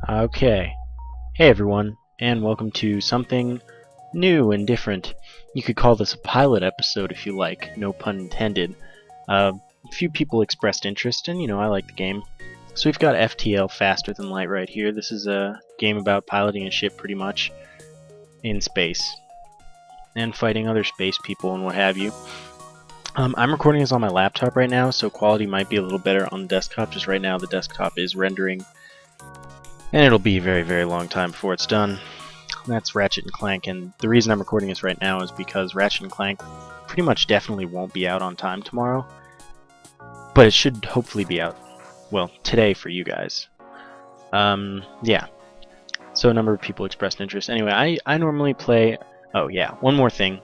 Okay. Hey everyone, and welcome to something new and different. You could call this a pilot episode if you like, no pun intended. A few people expressed interest, and I like the game. So we've got FTL, Faster Than Light, right here. This is a game about piloting a ship pretty much in space and fighting other space people and what have you. I'm recording this on my laptop right now, so quality might be a little better on the desktop. Just right now the desktop is rendering, and it'll be a very, very long time before it's done. That's Ratchet and Clank, and the reason I'm recording this right now is because Ratchet and Clank pretty much definitely won't be out on time tomorrow, but it should hopefully be out, well, today for you guys. Yeah. So a number of people expressed interest. Anyway, I normally play... Oh yeah, one more thing.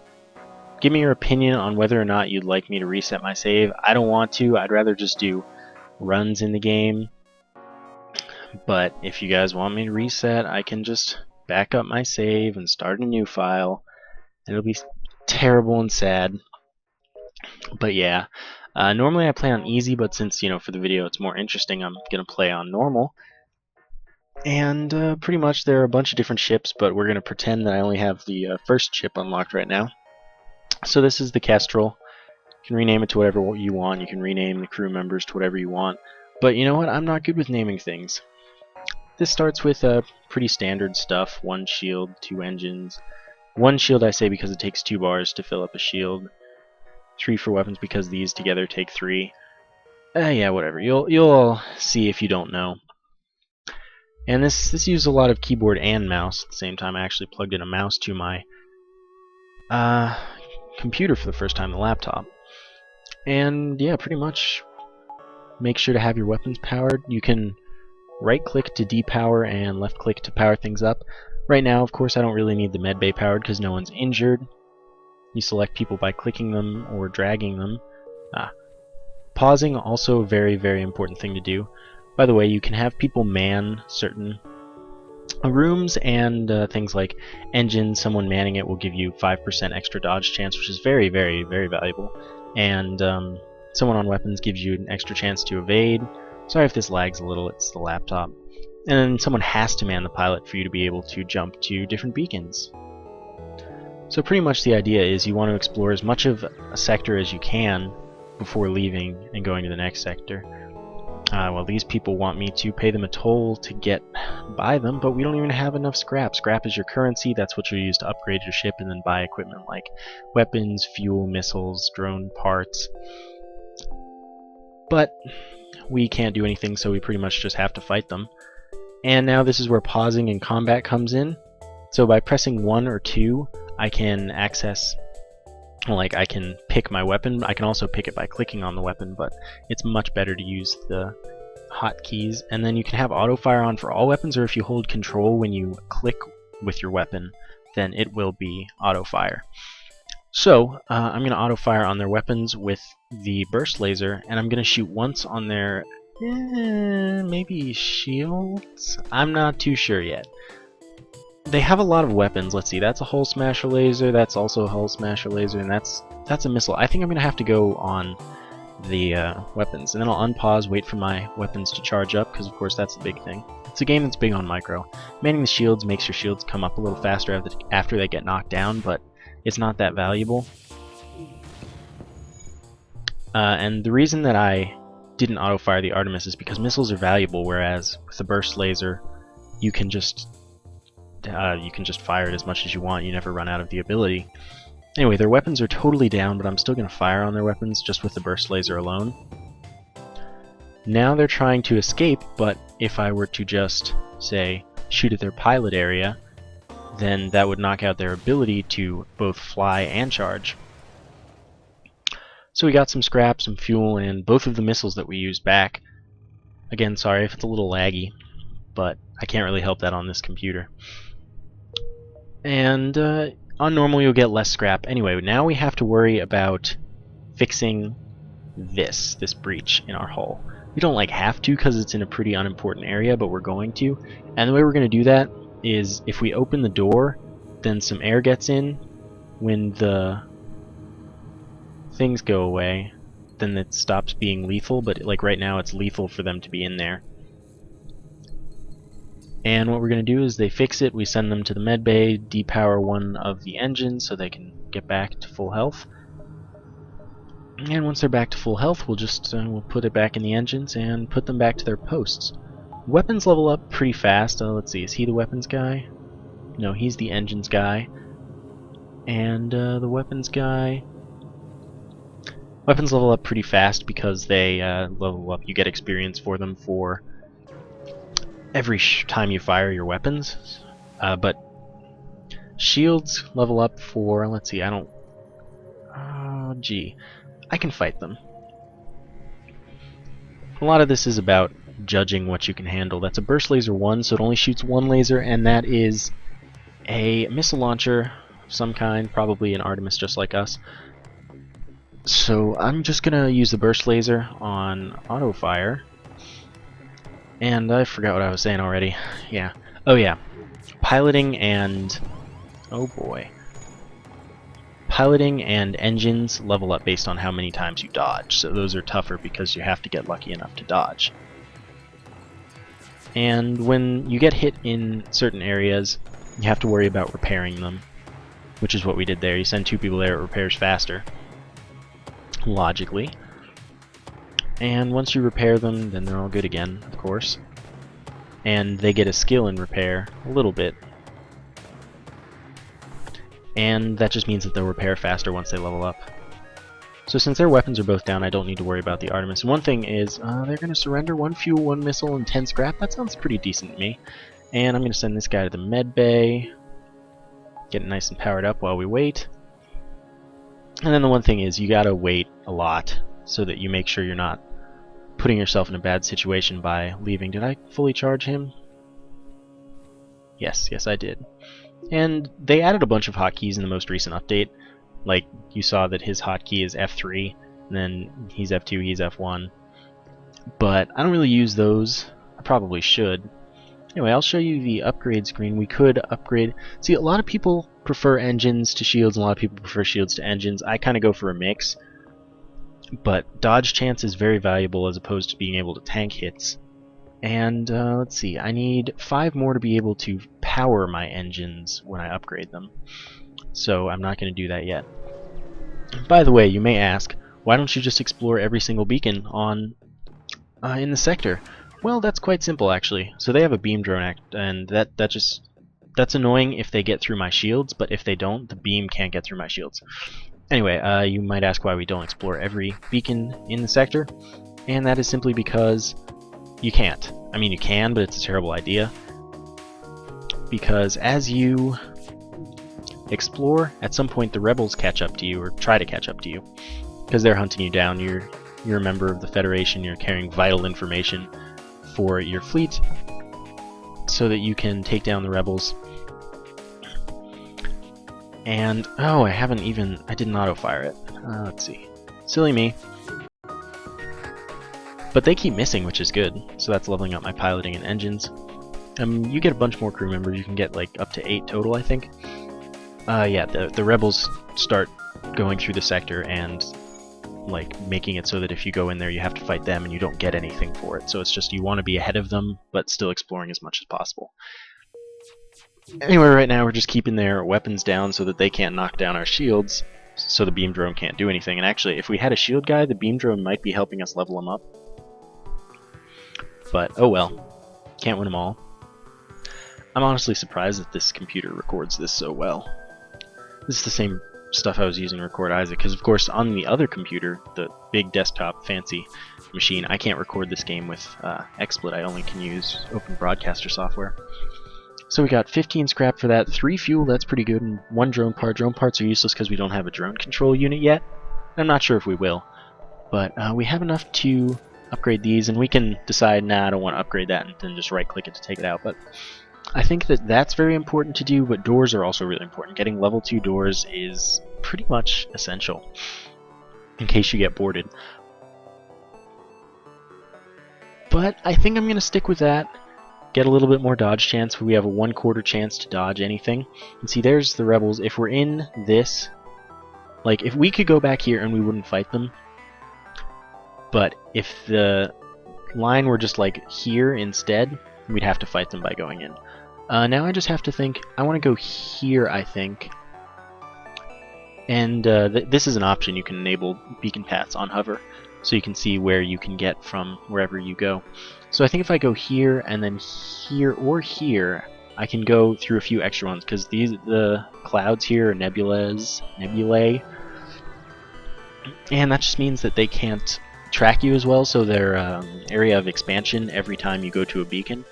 Give me your opinion on whether or not you'd like me to reset my save. I don't want to. I'd rather just do runs in the game. But if you guys want me to reset, I can just back up my save and start a new file. It'll be terrible and sad. But yeah, normally I play on easy, but since, for the video it's more interesting, I'm going to play on normal. And pretty much there are a bunch of different ships, but we're going to pretend that I only have the first ship unlocked right now. So this is the Kestrel. You can rename it to whatever you want. You can rename the crew members to whatever you want. But you know what? I'm not good with naming things. This starts with pretty standard stuff. 1 shield, 2 engines. 1 shield I say because it takes 2 bars to fill up a shield. 3 for weapons because these together take 3. Yeah, whatever. You'll all see if you don't know. And this uses a lot of keyboard and mouse at the same time. I actually plugged in a mouse to my computer for the first time, the laptop. And yeah, pretty much make sure to have your weapons powered. You can right click to depower and left click to power things up. Right now, of course, I don't really need the medbay powered because no one's injured. You select people by clicking them or dragging them. Pausing, also a very, very important thing to do. By the way, you can have people man certain rooms and things like engines. Someone manning it will give you 5% extra dodge chance, which is very, very, very valuable. And someone on weapons gives you an extra chance to evade. Sorry if this lags a little, it's the laptop. And then someone has to man the pilot for you to be able to jump to different beacons. So pretty much the idea is you want to explore as much of a sector as you can before leaving and going to the next sector. Well, these people want me to pay them a toll to get by them, but we don't even have enough scrap. Scrap is your currency. That's what you use to upgrade your ship and then buy equipment like weapons, fuel, missiles, drone parts. But we can't do anything, so we pretty much just have to fight them. And now this is where pausing in combat comes in. So by pressing 1 or 2, I can access, like, I can pick my weapon. I can also pick it by clicking on the weapon, but it's much better to use the hotkeys. And then you can have auto fire on for all weapons, or if you hold control when you click with your weapon, then it will be auto fire. So I'm going to auto fire on their weapons with the burst laser, and I'm going to shoot once on their maybe shields? I'm not too sure yet. They have a lot of weapons. Let's see, that's a hull smasher laser, that's also a hull smasher laser, and that's a missile. I think I'm going to have to go on the weapons, and then I'll unpause, wait for my weapons to charge up, because of course that's the big thing. It's a game that's big on micro. Manning the shields makes your shields come up a little faster after they get knocked down, but it's not that valuable. And the reason that I didn't auto-fire the Artemis is because missiles are valuable, whereas with the burst laser you can just fire it as much as you want. You never run out of the ability. Anyway, their weapons are totally down, but I'm still going to fire on their weapons just with the burst laser alone. Now they're trying to escape, but if I were to just, say, shoot at their pilot area, then that would knock out their ability to both fly and charge. So we got some scrap, some fuel, and both of the missiles that we used back. Again, sorry if it's a little laggy, but I can't really help that on this computer. And on normal you'll get less scrap. Anyway, now we have to worry about fixing this breach in our hull. We don't have to because it's in a pretty unimportant area, but we're going to. And the way we're going to do that is if we open the door, then some air gets in. When the things go away, then it stops being lethal, but like right now it's lethal for them to be in there. And what we're going to do is they fix it, we send them to the med bay, depower one of the engines so they can get back to full health. And once they're back to full health, we'll just we'll put it back in the engines and put them back to their posts. Weapons level up pretty fast. Let's see, is he the weapons guy? No, he's the engines guy. And the weapons guy... Weapons level up pretty fast because they level up. You get experience for them for every time you fire your weapons. But shields level up for... Let's see, I don't... gee. I can fight them. A lot of this is about judging what you can handle. That's a burst laser 1, so it only shoots one laser, and that is a missile launcher of some kind, probably an Artemis just like us. So I'm just gonna use the burst laser on auto fire. And I forgot what I was saying already. Yeah. Oh yeah. Piloting and... oh boy. Piloting and engines level up based on how many times you dodge. So those are tougher because you have to get lucky enough to dodge. And when you get hit in certain areas, you have to worry about repairing them. Which is what we did there. You send 2 people there, it repairs faster. Logically. And once you repair them, then they're all good again, of course. And they get a skill in repair, a little bit. And that just means that they'll repair faster once they level up. So since their weapons are both down, I don't need to worry about the Artemis. And one thing is, they're going to surrender 1 fuel, 1 missile, and 10 scrap. That sounds pretty decent to me. And I'm going to send this guy to the med bay. Get it nice and powered up while we wait. And then the one thing is, you gotta wait a lot so that you make sure you're not putting yourself in a bad situation by leaving. Did I fully charge him? Yes, I did. And they added a bunch of hotkeys in the most recent update. Like, you saw that his hotkey is F3, and then he's F2, he's F1. But I don't really use those. I probably should. Anyway, I'll show you the upgrade screen. We could upgrade... See, a lot of people prefer engines to shields, and a lot of people prefer shields to engines. I kind of go for a mix. But dodge chance is very valuable as opposed to being able to tank hits. And let's see, I need 5 more to be able to power my engines when I upgrade them. So I'm not going to do that yet. By the way, you may ask, why don't you just explore every single beacon on in the sector? Well, that's quite simple actually. So they have a beam drone and that's annoying if they get through my shields, but if they don't, the beam can't get through my shields. Anyway, you might ask why we don't explore every beacon in the sector, and that is simply because you can't. I mean, you can, but it's a terrible idea. Because as you explore, at some point the rebels catch up to you, or try to catch up to you, because they're hunting you down. You're a member of the Federation, you're carrying vital information for your fleet so that you can take down the rebels. And, oh, I didn't auto-fire it. Let's see. Silly me. But they keep missing, which is good, so that's leveling up my piloting and engines. You get a bunch more crew members, you can get like up to 8 total, I think. Yeah, the rebels start going through the sector and like making it so that if you go in there you have to fight them and you don't get anything for it. So it's just you want to be ahead of them, but still exploring as much as possible. Anyway, right now we're just keeping their weapons down so that they can't knock down our shields, so the beam drone can't do anything. And actually, if we had a shield guy, the beam drone might be helping us level him up. But, oh well. Can't win them all. I'm honestly surprised that this computer records this so well. This is the same stuff I was using to record Isaac, because of course on the other computer, the big desktop fancy machine, I can't record this game with XSplit. I only can use Open Broadcaster software. So we got 15 scrap for that, 3 fuel, that's pretty good, and 1 drone part. Drone parts are useless because we don't have a drone control unit yet. I'm not sure if we will. But we have enough to upgrade these, and we can decide, nah, I don't want to upgrade that, and then just right-click it to take it out. But I think that that's very important to do, but doors are also really important. Getting level 2 doors is pretty much essential, in case you get boarded. But I think I'm going to stick with that. Get a little bit more dodge chance. We have a 1/4 chance to dodge anything. And see, there's the rebels. If we're in this, like, if we could go back here and we wouldn't fight them, but if the line were just like here instead, we'd have to fight them by going in. Now I just have to think. I want to go here, I think. And this is an option. You can enable beacon paths on hover, so you can see where you can get from wherever you go. So I think if I go here and then here or here, I can go through a few extra ones, because the clouds here are nebulae, and that just means that they can't track you as well, so their area of expansion every time you go to a beacon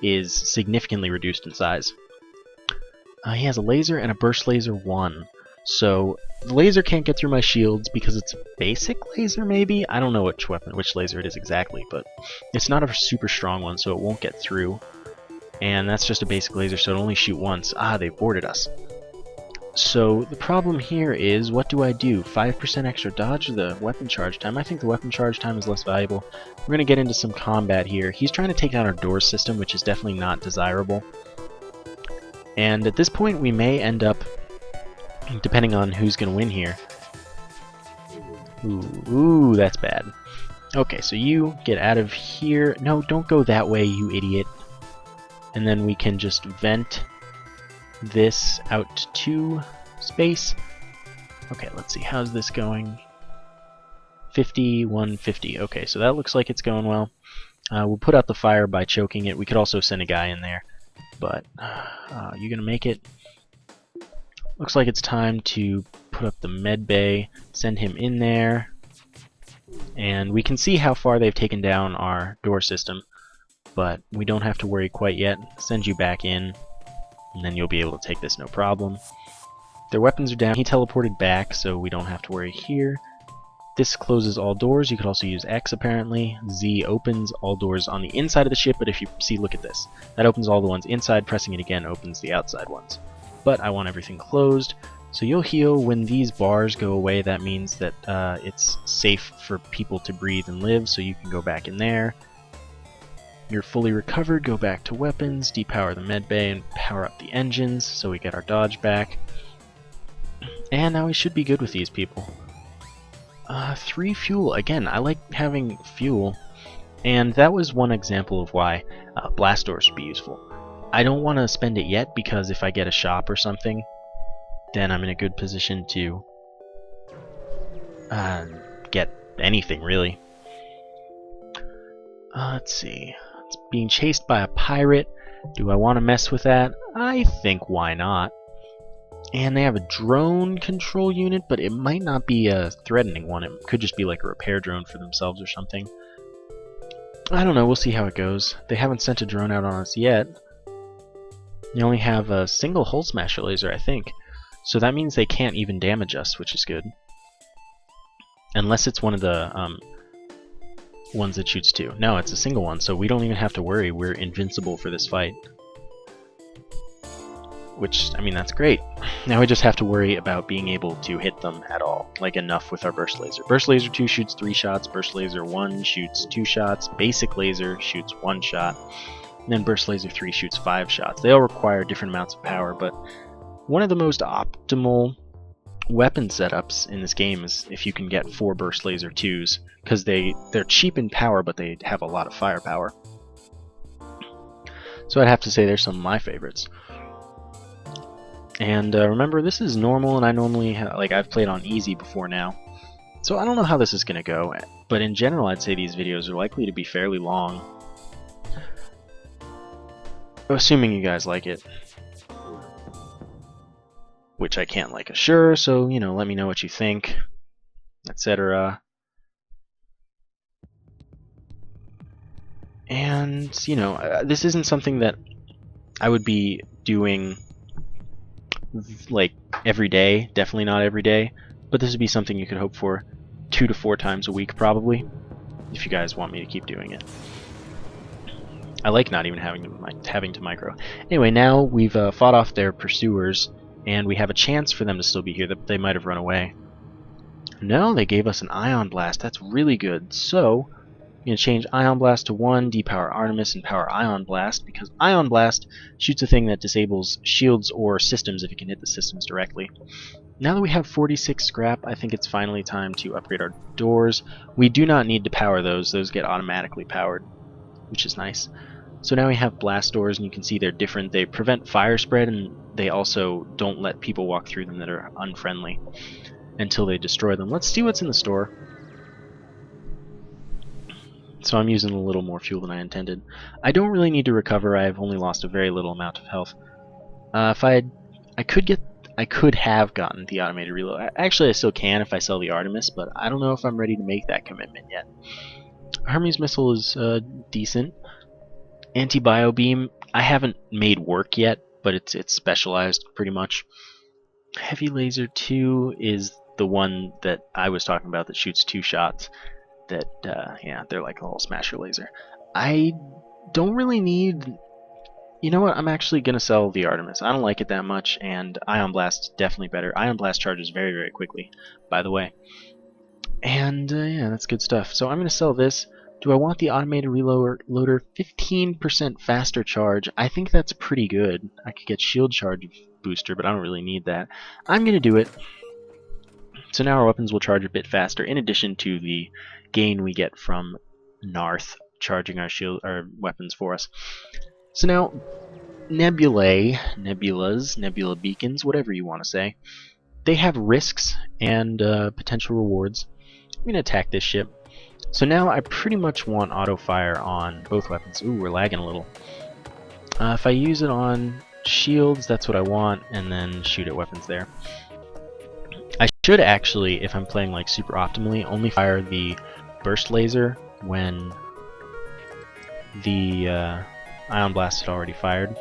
is significantly reduced in size. He has a laser and a burst laser 1. So the laser can't get through my shields because it's a basic laser, maybe? I don't know which laser it is exactly, but it's not a super strong one, so it won't get through. And that's just a basic laser, so it'll only shoot once. Ah, they boarded us. So the problem here is, what do I do? 5% extra dodge or the weapon charge time? I think the weapon charge time is less valuable. We're going to get into some combat here. He's trying to take down our door system, which is definitely not desirable. And at this point we may end up, depending on who's going to win here. Ooh, that's bad. Okay, so you get out of here. No, don't go that way, you idiot. And then we can just vent this out to space. Okay, let's see, how's this going? 5150. Okay, so that looks like it's going well. We'll put out the fire by choking it. We could also send a guy in there, but you gonna make it? Looks like it's time to put up the med bay, send him in there, and we can see how far they've taken down our door system, but we don't have to worry quite yet. Send you back in, and then you'll be able to take this no problem. Their weapons are down. He teleported back, so we don't have to worry here. This closes all doors. You could also use X apparently. Z opens all doors on the inside of the ship, but if you see, look at this. That opens all the ones inside. Pressing it again opens the outside ones. But I want everything closed. So you'll heal when these bars go away. That means that it's safe for people to breathe and live, so you can go back in there. You're fully recovered. Go back to weapons, depower the med bay, and power up the engines so we get our dodge back. And now we should be good with these people. 3 fuel. Again, I like having fuel, and that was one example of why blast doors would be useful. I don't want to spend it yet, because if I get a shop or something, then I'm in a good position to get anything, really. Let's see. It's being chased by a pirate. Do I want to mess with that? I think why not. And they have a drone control unit, but it might not be a threatening one. It could just be like a repair drone for themselves or something. I don't know, we'll see how it goes. They haven't sent a drone out on us yet. They only have a single hull smasher laser, I think. So that means they can't even damage us, which is good. Unless it's one of the ones that shoots 2. No, it's a single one, so we don't even have to worry. We're invincible for this fight. Which, I mean, that's great. Now we just have to worry about being able to hit them at all, like enough with our burst laser. Burst laser 2 shoots 3 shots, burst laser 1 shoots 2 shots, basic laser shoots 1 shot, and then burst laser 3 shoots 5 shots. They all require different amounts of power, but one of the most optimal weapon setups in this game is if you can get 4 burst laser 2s, because they're cheap in power, but they have a lot of firepower. So I'd have to say they're some of my favorites. And remember, this is normal, and I normally I've played on easy before now, so I don't know how this is going to go, but in general I'd say these videos are likely to be fairly long, assuming you guys like it, which I can't assure, so let me know what you think, etc. And this isn't something that I would be doing every day, definitely not every day, but this would be something you could hope for 2 to 4 times a week probably, if you guys want me to keep doing it. I like not even having to micro. Anyway, now we've fought off their pursuers, and we have a chance for them to still be here. That they might have run away. No, they gave us an ion blast. That's really good. So I'm going to change Ion Blast to 1, depower Artemis, and power Ion Blast, because Ion Blast shoots a thing that disables shields or systems if it can hit the systems directly. Now that we have 46 scrap, I think it's finally time to upgrade our doors. We do not need to power those. Those get automatically powered, which is nice. So now we have blast doors, and you can see they're different. They prevent fire spread, and they also don't let people walk through them that are unfriendly until they destroy them. Let's see what's in the store. So I'm using a little more fuel than I intended. I don't really need to recover. I've only lost a very little amount of health. If I could have gotten the automated reload. Actually, I still can if I sell the Artemis, but I don't know if I'm ready to make that commitment yet. Hermes missile is decent. Anti-bio beam, I haven't made work yet, but it's specialized pretty much. Heavy laser 2 is the one that I was talking about that shoots 2 shots. That yeah, they're like a whole smasher laser. I don't really need. You know what? I'm actually gonna sell the Artemis. I don't like it that much, and Ion Blast is definitely better. Ion Blast charges very, very quickly, by the way. And yeah, that's good stuff. So I'm gonna sell this. Do I want the automated reloader? 15% faster charge. I think that's pretty good. I could get shield charge booster, but I don't really need that. I'm gonna do it. So now our weapons will charge a bit faster, in addition to the gain we get from Narth charging our weapons for us. So now, nebula beacons, whatever you want to say, they have risks and potential rewards. I'm going to attack this ship. So now I pretty much want auto fire on both weapons. Ooh, we're lagging a little. If I use it on shields, that's what I want, and then shoot at weapons there. I should actually, if I'm playing like super optimally, only fire the burst laser when the Ion Blast had already fired.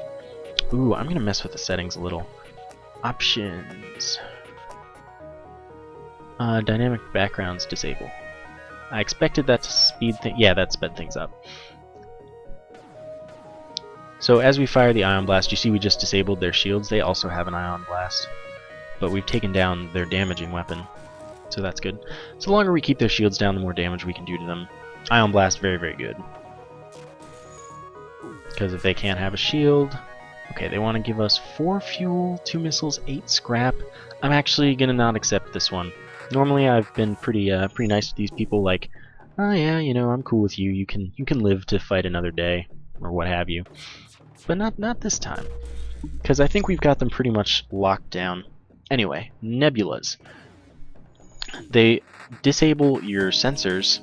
Ooh, I'm gonna mess with the settings a little. Options. Dynamic backgrounds disable. I expected that to speed things. Yeah, that sped things up. So as we fire the Ion Blast, you see we just disabled their shields. They also have an Ion Blast, but we've taken down their damaging weapon, so that's good. So the longer we keep their shields down, the more damage we can do to them. Ion Blast, very, very good. Because if they can't have a shield... Okay, they want to give us 4 fuel, 2 missiles, 8 scrap. I'm actually going to not accept this one. Normally I've been pretty nice to these people, like, oh yeah, you know, I'm cool with you, you can live to fight another day, or what have you. But not this time, because I think we've got them pretty much locked down. Anyway, nebulas. They disable your sensors,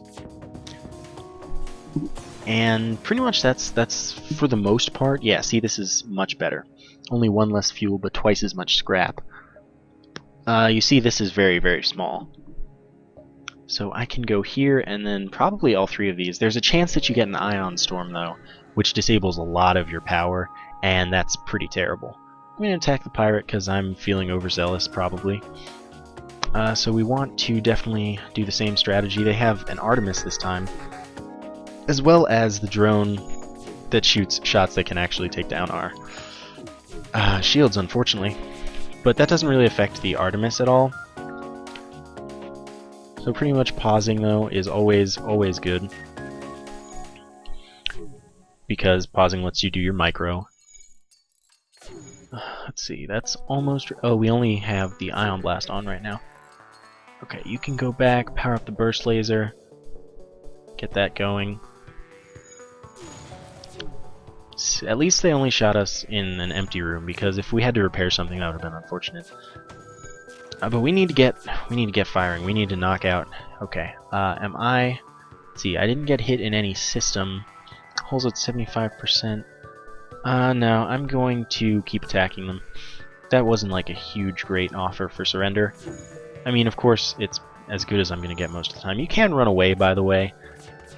and pretty much that's for the most part. Yeah, see, this is much better. Only 1 less fuel, but twice as much scrap. You see, this is very, very small. So I can go here, and then probably all 3 of these. There's a chance that you get an ion storm, though, which disables a lot of your power, and that's pretty terrible. I'm going to attack the pirate because I'm feeling overzealous, probably. So we want to definitely do the same strategy. They have an Artemis this time, as well as the drone that shoots shots that can actually take down our shields, unfortunately. But that doesn't really affect the Artemis at all. So pretty much pausing, though, is always good, because pausing lets you do your micro. Let's see, that's almost... Oh, we only have the Ion Blast on right now. Okay, you can go back, power up the burst laser, get that going. At least they only shot us in an empty room, because if we had to repair something, that would have been unfortunate. But we need to get firing. We need to knock out. Okay. Let's see, I didn't get hit in any system. Holes at 75%. No, I'm going to keep attacking them. That wasn't like a huge, great offer for surrender. I mean, of course, it's as good as I'm going to get most of the time. You can run away, by the way.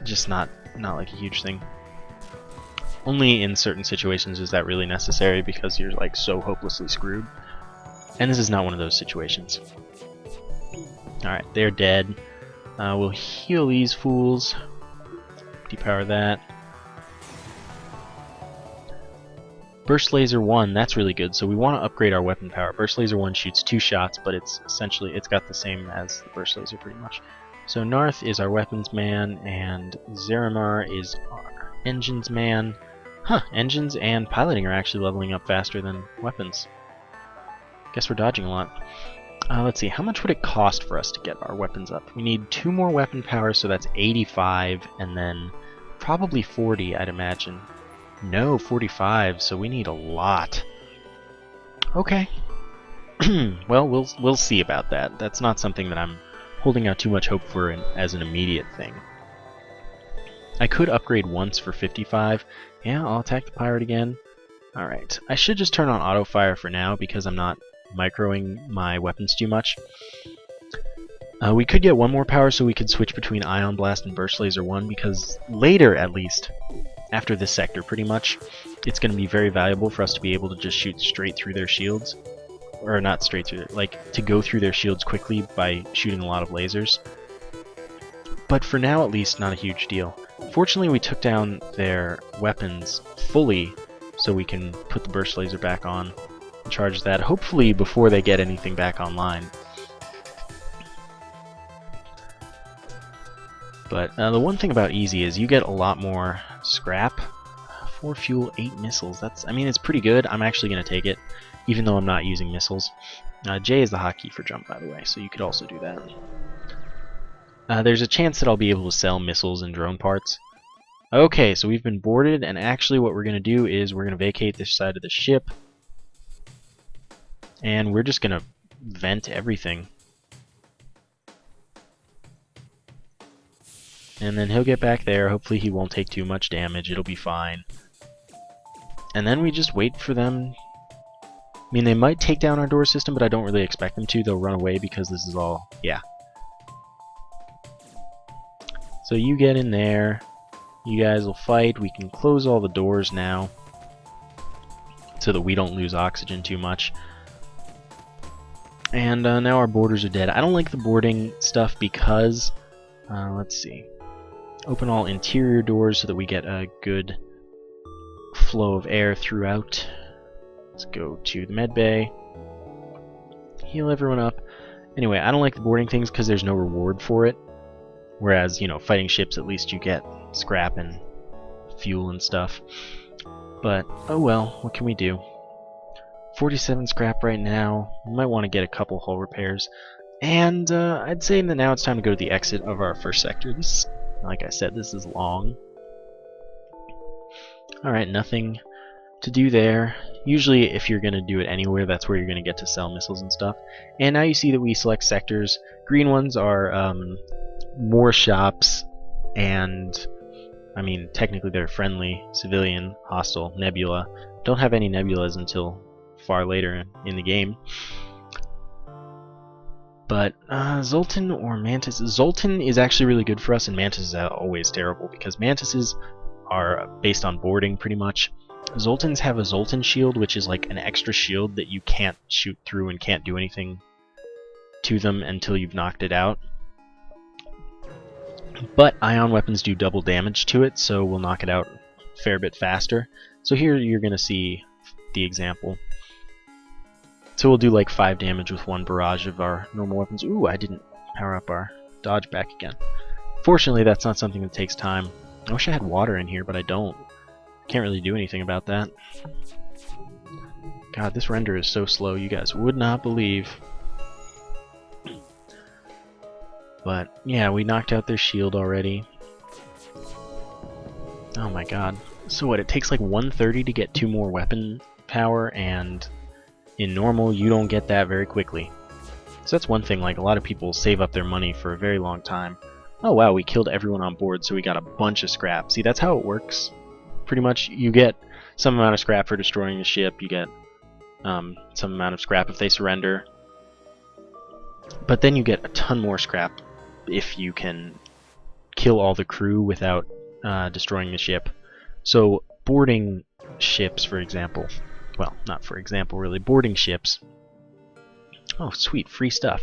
Just not like a huge thing. Only in certain situations is that really necessary, because you're like so hopelessly screwed. And this is not one of those situations. Alright, they're dead. We'll heal these fools. Depower that. Burst Laser 1, that's really good, so we want to upgrade our weapon power. Burst Laser 1 shoots 2 shots, but it's got the same as the Burst Laser pretty much. So Narth is our weapons man, and Zeramar is our engines man. Huh, engines and piloting are actually leveling up faster than weapons. Guess we're dodging a lot. Let's see, how much would it cost for us to get our weapons up? We need 2 more weapon power, so that's 85, and then probably 40, I'd imagine. No, 45, so we need a lot. Okay. Well, we'll see about that. That's not something that I'm holding out too much hope for as an immediate thing. I could upgrade once for 55. Yeah, I'll attack the pirate again. Alright, I should just turn on auto fire for now because I'm not microing my weapons too much. We could get one more power so we could switch between Ion Blast and Burst Laser 1 because later, at least, after this sector pretty much, it's going to be very valuable for us to be able to just shoot straight through their shields. Or not straight through, like to go through their shields quickly by shooting a lot of lasers. But for now, at least, not a huge deal. Fortunately, we took down their weapons fully so we can put the burst laser back on and charge that, hopefully before they get anything back online. But the one thing about easy is you get a lot more scrap. 4 fuel, 8 missiles. I mean, it's pretty good. I'm actually going to take it, even though I'm not using missiles. J is the hotkey for jump, by the way, so you could also do that. There's a chance that I'll be able to sell missiles and drone parts. Okay, so we've been boarded, and actually what we're going to do is we're going to vacate this side of the ship. And we're just going to vent everything. And then he'll get back there. Hopefully he won't take too much damage. It'll be fine. And then we just wait for them. I mean, they might take down our door system, but I don't really expect them to. They'll run away because this is all... yeah. So you get in there. You guys will fight. We can close all the doors now so that we don't lose oxygen too much. And now our boarders are dead. I don't like the boarding stuff because... let's see. Open all interior doors so that we get a good flow of air throughout. Let's go to the med bay. Heal everyone up. Anyway, I don't like the boarding things because there's no reward for it. Whereas, you know, fighting ships, at least you get scrap and fuel and stuff. But, oh well, what can we do? 47 scrap right now. We might want to get a couple hull repairs. And I'd say that now it's time to go to the exit of our first sector. This, like I said, this is long. Alright, nothing to do there. Usually if you're going to do it anywhere, that's where you're going to get to sell missiles and stuff. And now you see that we select sectors. Green ones are more shops, and I mean technically they're friendly, civilian, hostile, nebula. Don't have any nebulas until far later in the game. But Zoltan or Mantis. Zoltan is actually really good for us, and Mantis is always terrible because Mantises are based on boarding pretty much. Zoltans have a Zoltan shield, which is like an extra shield that you can't shoot through and can't do anything to them until you've knocked it out. But ion weapons do double damage to it, so we'll knock it out a fair bit faster. So here you're going to see the example. So we'll do like 5 damage with 1 barrage of our normal weapons. Ooh, I didn't power up our dodge back again. Fortunately, that's not something that takes time. I wish I had water in here, but I don't. Can't really do anything about that. God, this render is so slow, you guys would not believe. But, yeah, we knocked out their shield already. Oh my god. So what, it takes like 130 to get 2 more weapon power, and in normal, you don't get that very quickly. So that's one thing, like, a lot of people save up their money for a very long time. Oh wow, we killed everyone on board, so we got a bunch of scrap. See, that's how it works. Pretty much, you get some amount of scrap for destroying the ship, you get some amount of scrap if they surrender. But then you get a ton more scrap if you can kill all the crew without destroying the ship. So boarding ships, for example, well, not for example really, boarding ships, oh sweet, free stuff.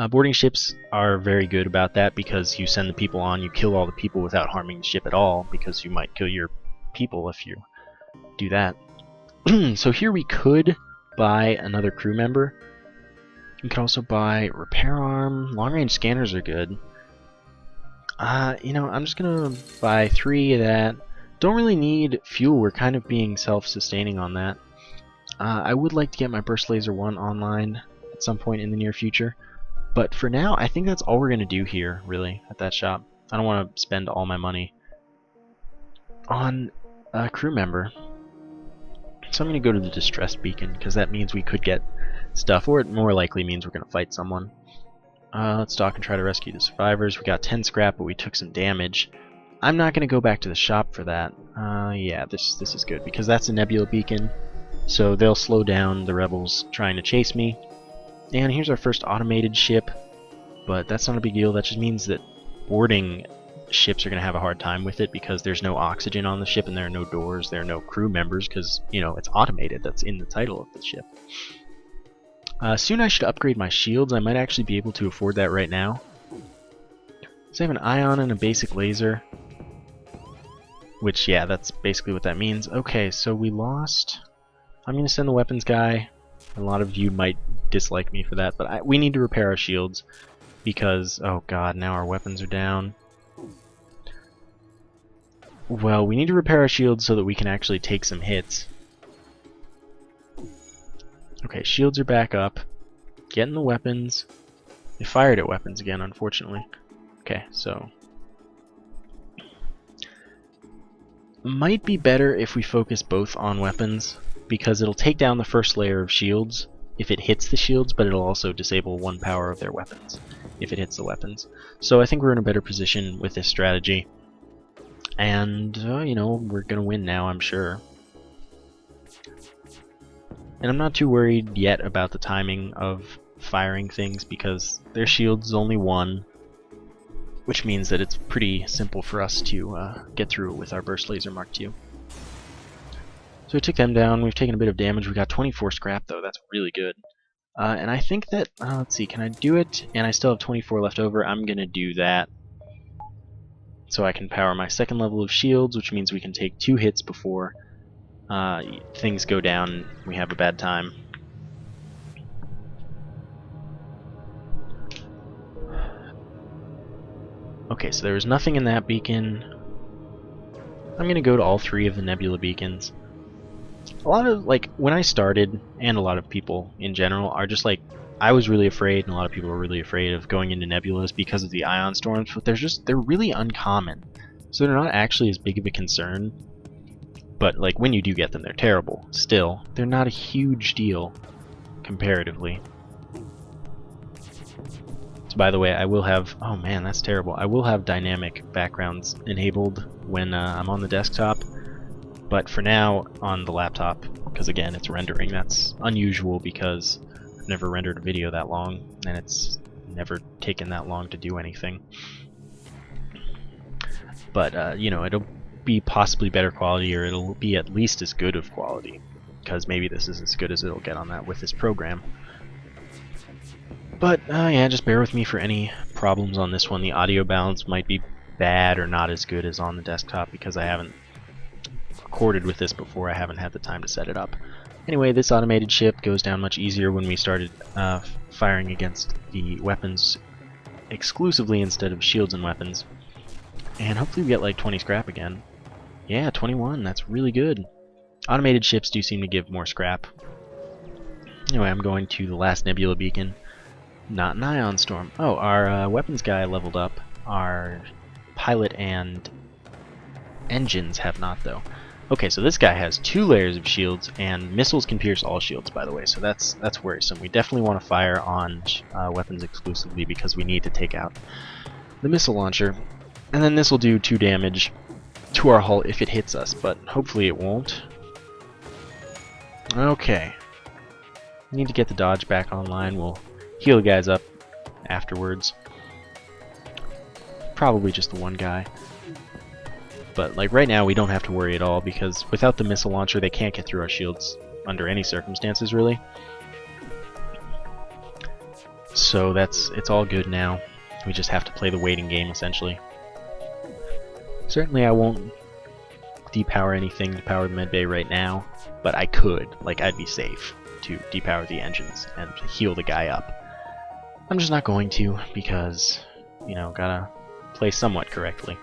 Boarding ships are very good about that because you send the people on, you kill all the people without harming the ship at all, because you might kill your people if you do that. So here we could buy another crew member. You could also buy repair arm. Long range scanners are good. You know, I'm just gonna buy 3 of that. Don't really need fuel, we're kind of being self-sustaining on that. I would like to get my Burst Laser 1 online at some point in the near future. But for now, I think that's all we're gonna do here, really, at that shop. I don't want to spend all my money on a crew member. So I'm going to go to the distress beacon, because that means we could get stuff, or it more likely means we're going to fight someone. Let's dock and try to rescue the survivors. We got 10 scrap, but we took some damage. I'm not going to go back to the shop for that. Yeah, this is good, because that's a nebula beacon, so they'll slow down the rebels trying to chase me. And here's our first automated ship, but that's not a big deal. That just means that boarding ships are going to have a hard time with it, because there's no oxygen on the ship and there are no doors, there are no crew members, because, you know, it's automated. That's in the title of the ship. Soon I should upgrade my shields. I might actually be able to afford that right now. So I have an ion and a basic laser, which, yeah, that's basically what that means. Okay, so we lost. I'm going to send the weapons guy. A lot of you might dislike me for that, but we need to repair our shields, because, oh god, now our weapons are down. Well, we need to repair our shields so that we can actually take some hits. Okay, shields are back up. Getting the weapons. They fired at weapons again, unfortunately. Okay, so might be better if we focus both on weapons, because it'll take down the first layer of shields if it hits the shields, but it'll also disable one power of their weapons if it hits the weapons. So I think we're in a better position with this strategy. And, you know, we're going to win now, I'm sure. And I'm not too worried yet about the timing of firing things, because their shield's only one, which means that it's pretty simple for us to get through it with our burst laser Mark II. So we took them down. We've taken a bit of damage. We got 24 scrap, though. That's really good. And I think that, let's see, can I do it? And I still have 24 left over. I'm going to do that, so I can power my second level of shields, which means we can take 2 hits before things go down and we have a bad time. Okay, so there was nothing in that beacon. I'm going to go to all 3 of the nebula beacons. A lot of, like, when I started, and a lot of people in general are just like, I was really afraid, and a lot of people were really afraid of going into nebulas because of the ion storms, but they're really uncommon. So they're not actually as big of a concern. But, like, when you do get them, they're terrible. Still, they're not a huge deal, comparatively. So, by the way, I will have... Oh, man, that's terrible. I will have dynamic backgrounds enabled when I'm on the desktop. But for now, on the laptop, because, again, it's rendering. That's unusual, because I've never rendered a video that long, and it's never taken that long to do anything. But, you know, it'll be possibly better quality, or it'll be at least as good of quality, because maybe this is as good as it'll get on that with this program. But yeah, just bear with me for any problems on this one. The audio balance might be bad or not as good as on the desktop, because I haven't recorded with this before. I haven't had the time to set it up. Anyway, this automated ship goes down much easier when we started firing against the weapons exclusively instead of shields and weapons. And hopefully we get like 20 scrap again. Yeah, 21, that's really good. Automated ships do seem to give more scrap. Anyway, I'm going to the last nebula beacon. Not an ion storm. Oh, our weapons guy leveled up. Our pilot and engines have not, though. Okay, so this guy has 2 layers of shields, and missiles can pierce all shields, by the way, so that's worrisome. We definitely want to fire on weapons exclusively, because we need to take out the missile launcher. And then this will do 2 damage to our hull if it hits us, but hopefully it won't. Okay. Need to get the dodge back online. We'll heal the guys up afterwards. Probably just the one guy. But like right now we don't have to worry at all, because without the missile launcher they can't get through our shields under any circumstances, really. So it's all good now. We just have to play the waiting game, essentially. Certainly I won't depower anything to power the medbay right now, but I could. Like, I'd be safe to depower the engines and heal the guy up. I'm just not going to, because, you know, gotta play somewhat correctly.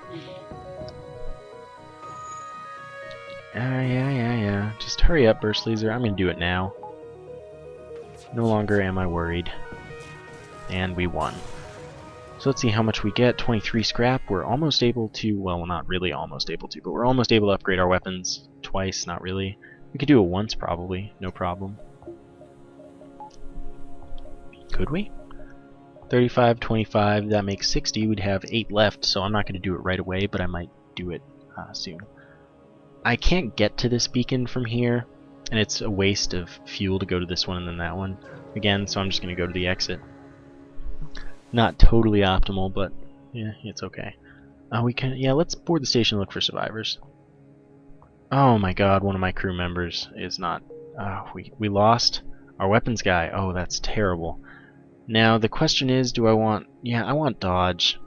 Yeah. Just hurry up, Burst Laser. I'm gonna do it now. No longer am I worried. And we won. So let's see how much we get. 23 scrap. We're almost able to, well, not really almost able to, but we're almost able to upgrade our weapons twice, not really. We could do it once probably, no problem. Could we? 35, 25, that makes 60. We'd have 8 left, so I'm not going to do it right away, but I might do it soon. I can't get to this beacon from here, and it's a waste of fuel to go to this one and then that one again, so I'm just going to go to the exit. Not totally optimal, but yeah, it's okay. Let's board the station and look for survivors. Oh my god, one of my crew members is not... we lost our weapons guy. Oh, that's terrible. Now, the question is, do I want... Yeah, I want dodge.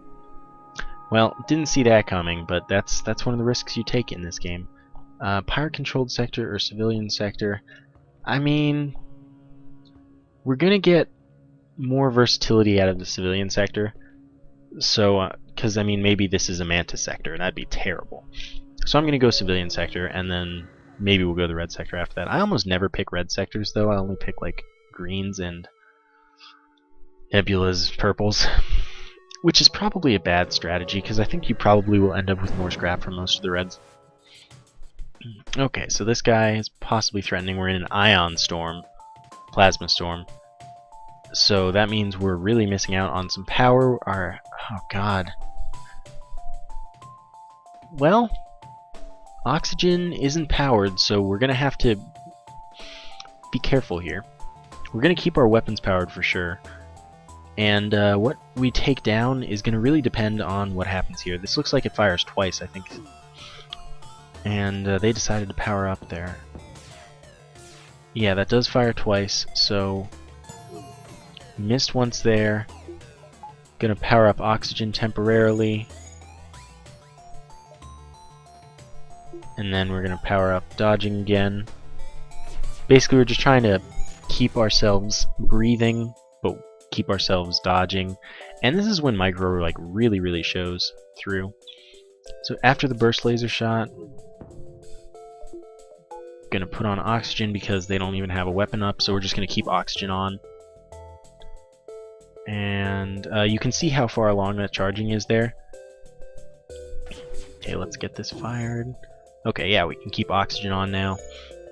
Well, didn't see that coming, but that's one of the risks you take in this game. Pirate-controlled sector or civilian sector. I mean, we're gonna get more versatility out of the civilian sector. So, because I mean, maybe this is a Mantis sector, and that'd be terrible. So I'm gonna go civilian sector, and then maybe we'll go the red sector after that. I almost never pick red sectors, though. I only pick like greens and nebulas, purples. Which is probably a bad strategy, because I think you probably will end up with more scrap from most of the reds. Okay, so this guy is possibly threatening. We're in an ion storm, plasma storm. So that means we're really missing out on some power. Oh god. Well, oxygen isn't powered, so we're going to have to be careful here. We're going to keep our weapons powered for sure. And what we take down is going to really depend on what happens here. This looks like it fires twice, I think. And they decided to power up there. Yeah, that does fire twice, so... Missed once there. Gonna power up oxygen temporarily. And then we're gonna power up dodging again. Basically, we're just trying to keep ourselves breathing, but keep ourselves dodging. And this is when micro like really shows through. So after the burst laser shot, gonna put on oxygen because they don't even have a weapon up, so we're just gonna keep oxygen on. And you can see how far along that charging is there. Okay, let's get this fired. Okay, yeah, we can keep oxygen on now.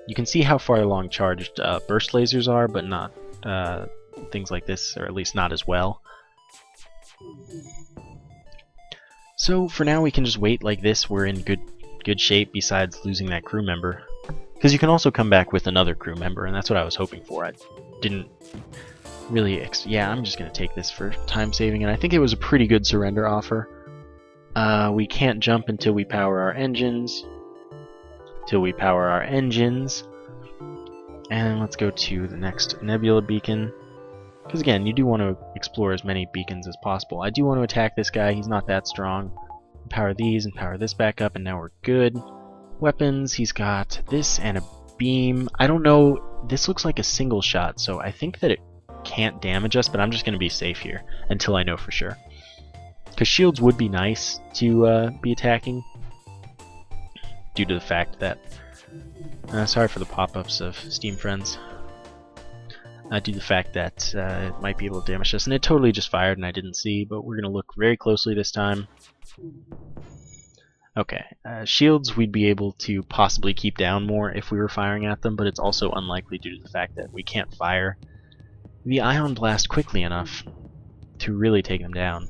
You can see how far along charged burst lasers are, but not things like this, or at least not as well. So for now we can just wait like this. We're in good shape besides losing that crew member. Because you can also come back with another crew member, and that's what I was hoping for. I didn't really... yeah, I'm just going to take this for time saving, and I think it was a pretty good surrender offer. We can't jump until we power our engines. And let's go to the next nebula beacon. Because again, you do want to explore as many beacons as possible. I do want to attack this guy, he's not that strong. Power these and power this back up, and now we're good. Weapons, he's got this and a beam. I don't know, this looks like a single shot, so I think that it can't damage us, but I'm just going to be safe here until I know for sure. Because shields would be nice to be attacking, due to the fact that... sorry for the pop-ups of Steam friends. Due to the fact that it might be able to damage us, and it totally just fired and I didn't see, but we're going to look very closely this time. Okay, shields we'd be able to possibly keep down more if we were firing at them, but it's also unlikely due to the fact that we can't fire the ion blast quickly enough to really take them down.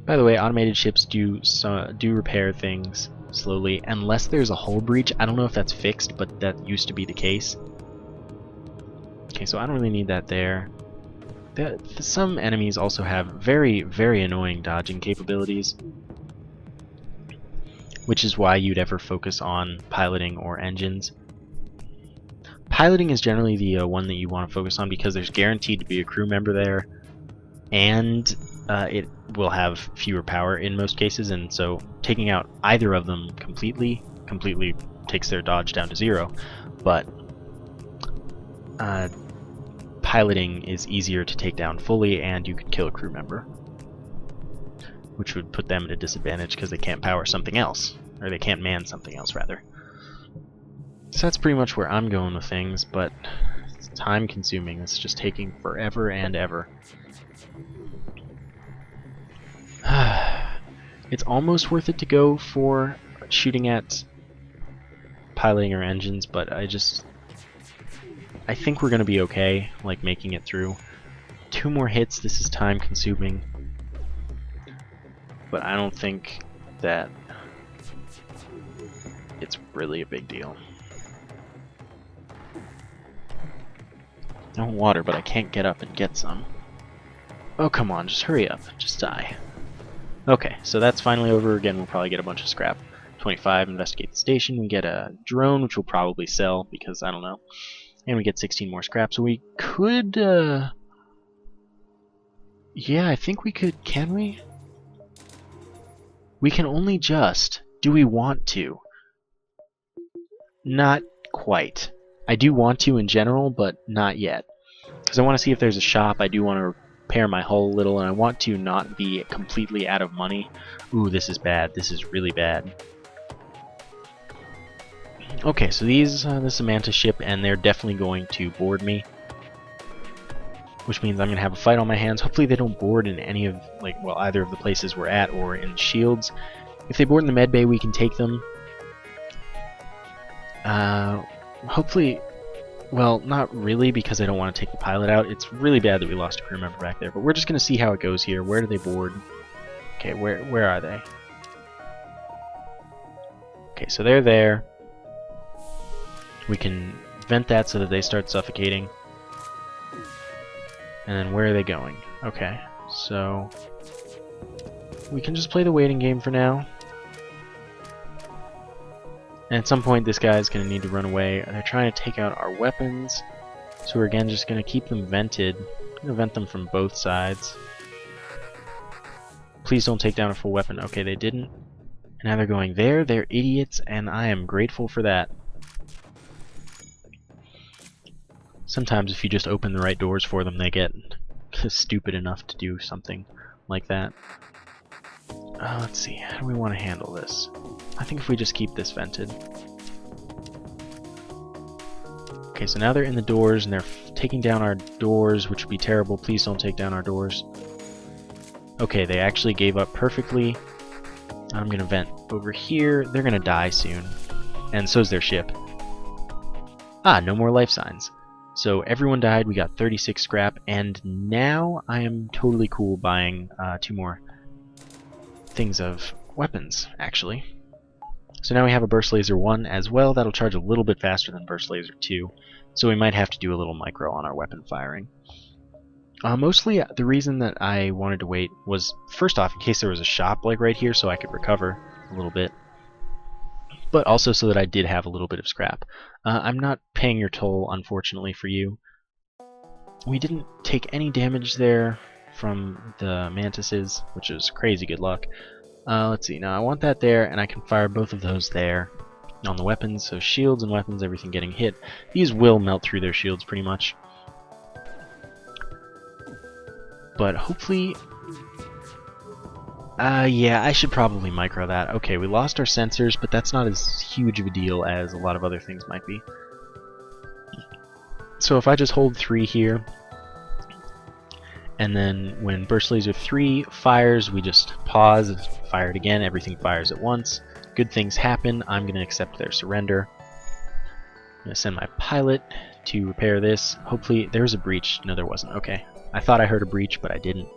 By the way, automated ships do repair things slowly, unless there's a hull breach. I don't know if that's fixed, but that used to be the case. Okay, so I don't really need that there. Some enemies also have very annoying dodging capabilities, which is why you'd ever focus on piloting or engines. Piloting is generally the one that you want to focus on because there's guaranteed to be a crew member there, and it will have fewer power in most cases, and so taking out either of them completely takes their dodge down to 0. But piloting is easier to take down fully, and you could kill a crew member, which would put them at a disadvantage because they can't power something else, or they can't man something else rather. So that's pretty much where I'm going with things, but it's time consuming. It's just taking forever and ever. It's almost worth it to go for shooting at piloting our engines, but I think we're going to be okay, like making it through. 2 more hits, this is time consuming, but I don't think that it's really a big deal. I want water, but I can't get up and get some. Oh, come on, just hurry up, just die. Okay, so that's finally over. Again, we'll probably get a bunch of scrap. 25, investigate the station. We get a drone, which we'll probably sell, because I don't know. And we get 16 more scrap, so we could, yeah, I think we could, can we? We can only just. Do we want to? Not quite. I do want to in general, but not yet. Because I want to see if there's a shop. I do want to repair my hull a little, and I want to not be completely out of money. Ooh, this is bad. This is really bad. Okay, so this is a Manta ship, and they're definitely going to board me. Which means I'm going to have a fight on my hands. Hopefully they don't board in any of, either of the places we're at or in shields. If they board in the med bay, we can take them. Hopefully, well, not really, because I don't want to take the pilot out. It's really bad that we lost a crew member back there, but we're just going to see how it goes here. Where do they board? Okay, where are they? Okay, so they're there. We can vent that so that they start suffocating. And then where are they going? Okay, so we can just play the waiting game for now. And at some point this guy's going to need to run away. They're trying to take out our weapons. So we're again just going to keep them vented. I'm going to vent them from both sides. Please don't take down a full weapon. Okay, they didn't. And now they're going there. They're idiots, and I am grateful for that. Sometimes if you just open the right doors for them, they get stupid enough to do something like that. Let's see, how do we want to handle this? I think if we just keep this vented. Okay, so now they're in the doors, and they're taking down our doors, which would be terrible. Please don't take down our doors. Okay, they actually gave up perfectly. I'm going to vent over here. They're going to die soon. And so's their ship. Ah, no more life signs. So everyone died, we got 36 scrap, and now I am totally cool buying 2 more things of weapons, actually. So now we have a Burst Laser 1 as well. That'll charge a little bit faster than Burst Laser 2, so we might have to do a little micro on our weapon firing. Mostly the reason that I wanted to wait was, first off, in case there was a shop like right here so I could recover a little bit. But also so that I did have a little bit of scrap. I'm not paying your toll, unfortunately, for you. We didn't take any damage there from the mantises, which is crazy good luck. Let's see, now I want that there, and I can fire both of those there on the weapons, so shields and weapons, everything getting hit. These will melt through their shields pretty much. But hopefully... yeah, I should probably micro that. Okay, we lost our sensors, but that's not as huge of a deal as a lot of other things might be. So if I just hold 3 here, and then when Burst Laser 3 fires, we just pause, fire it again, everything fires at once. Good things happen. I'm going to accept their surrender. I'm going to send my pilot to repair this. Hopefully, there was a breach. No, there wasn't. Okay. I thought I heard a breach, but I didn't.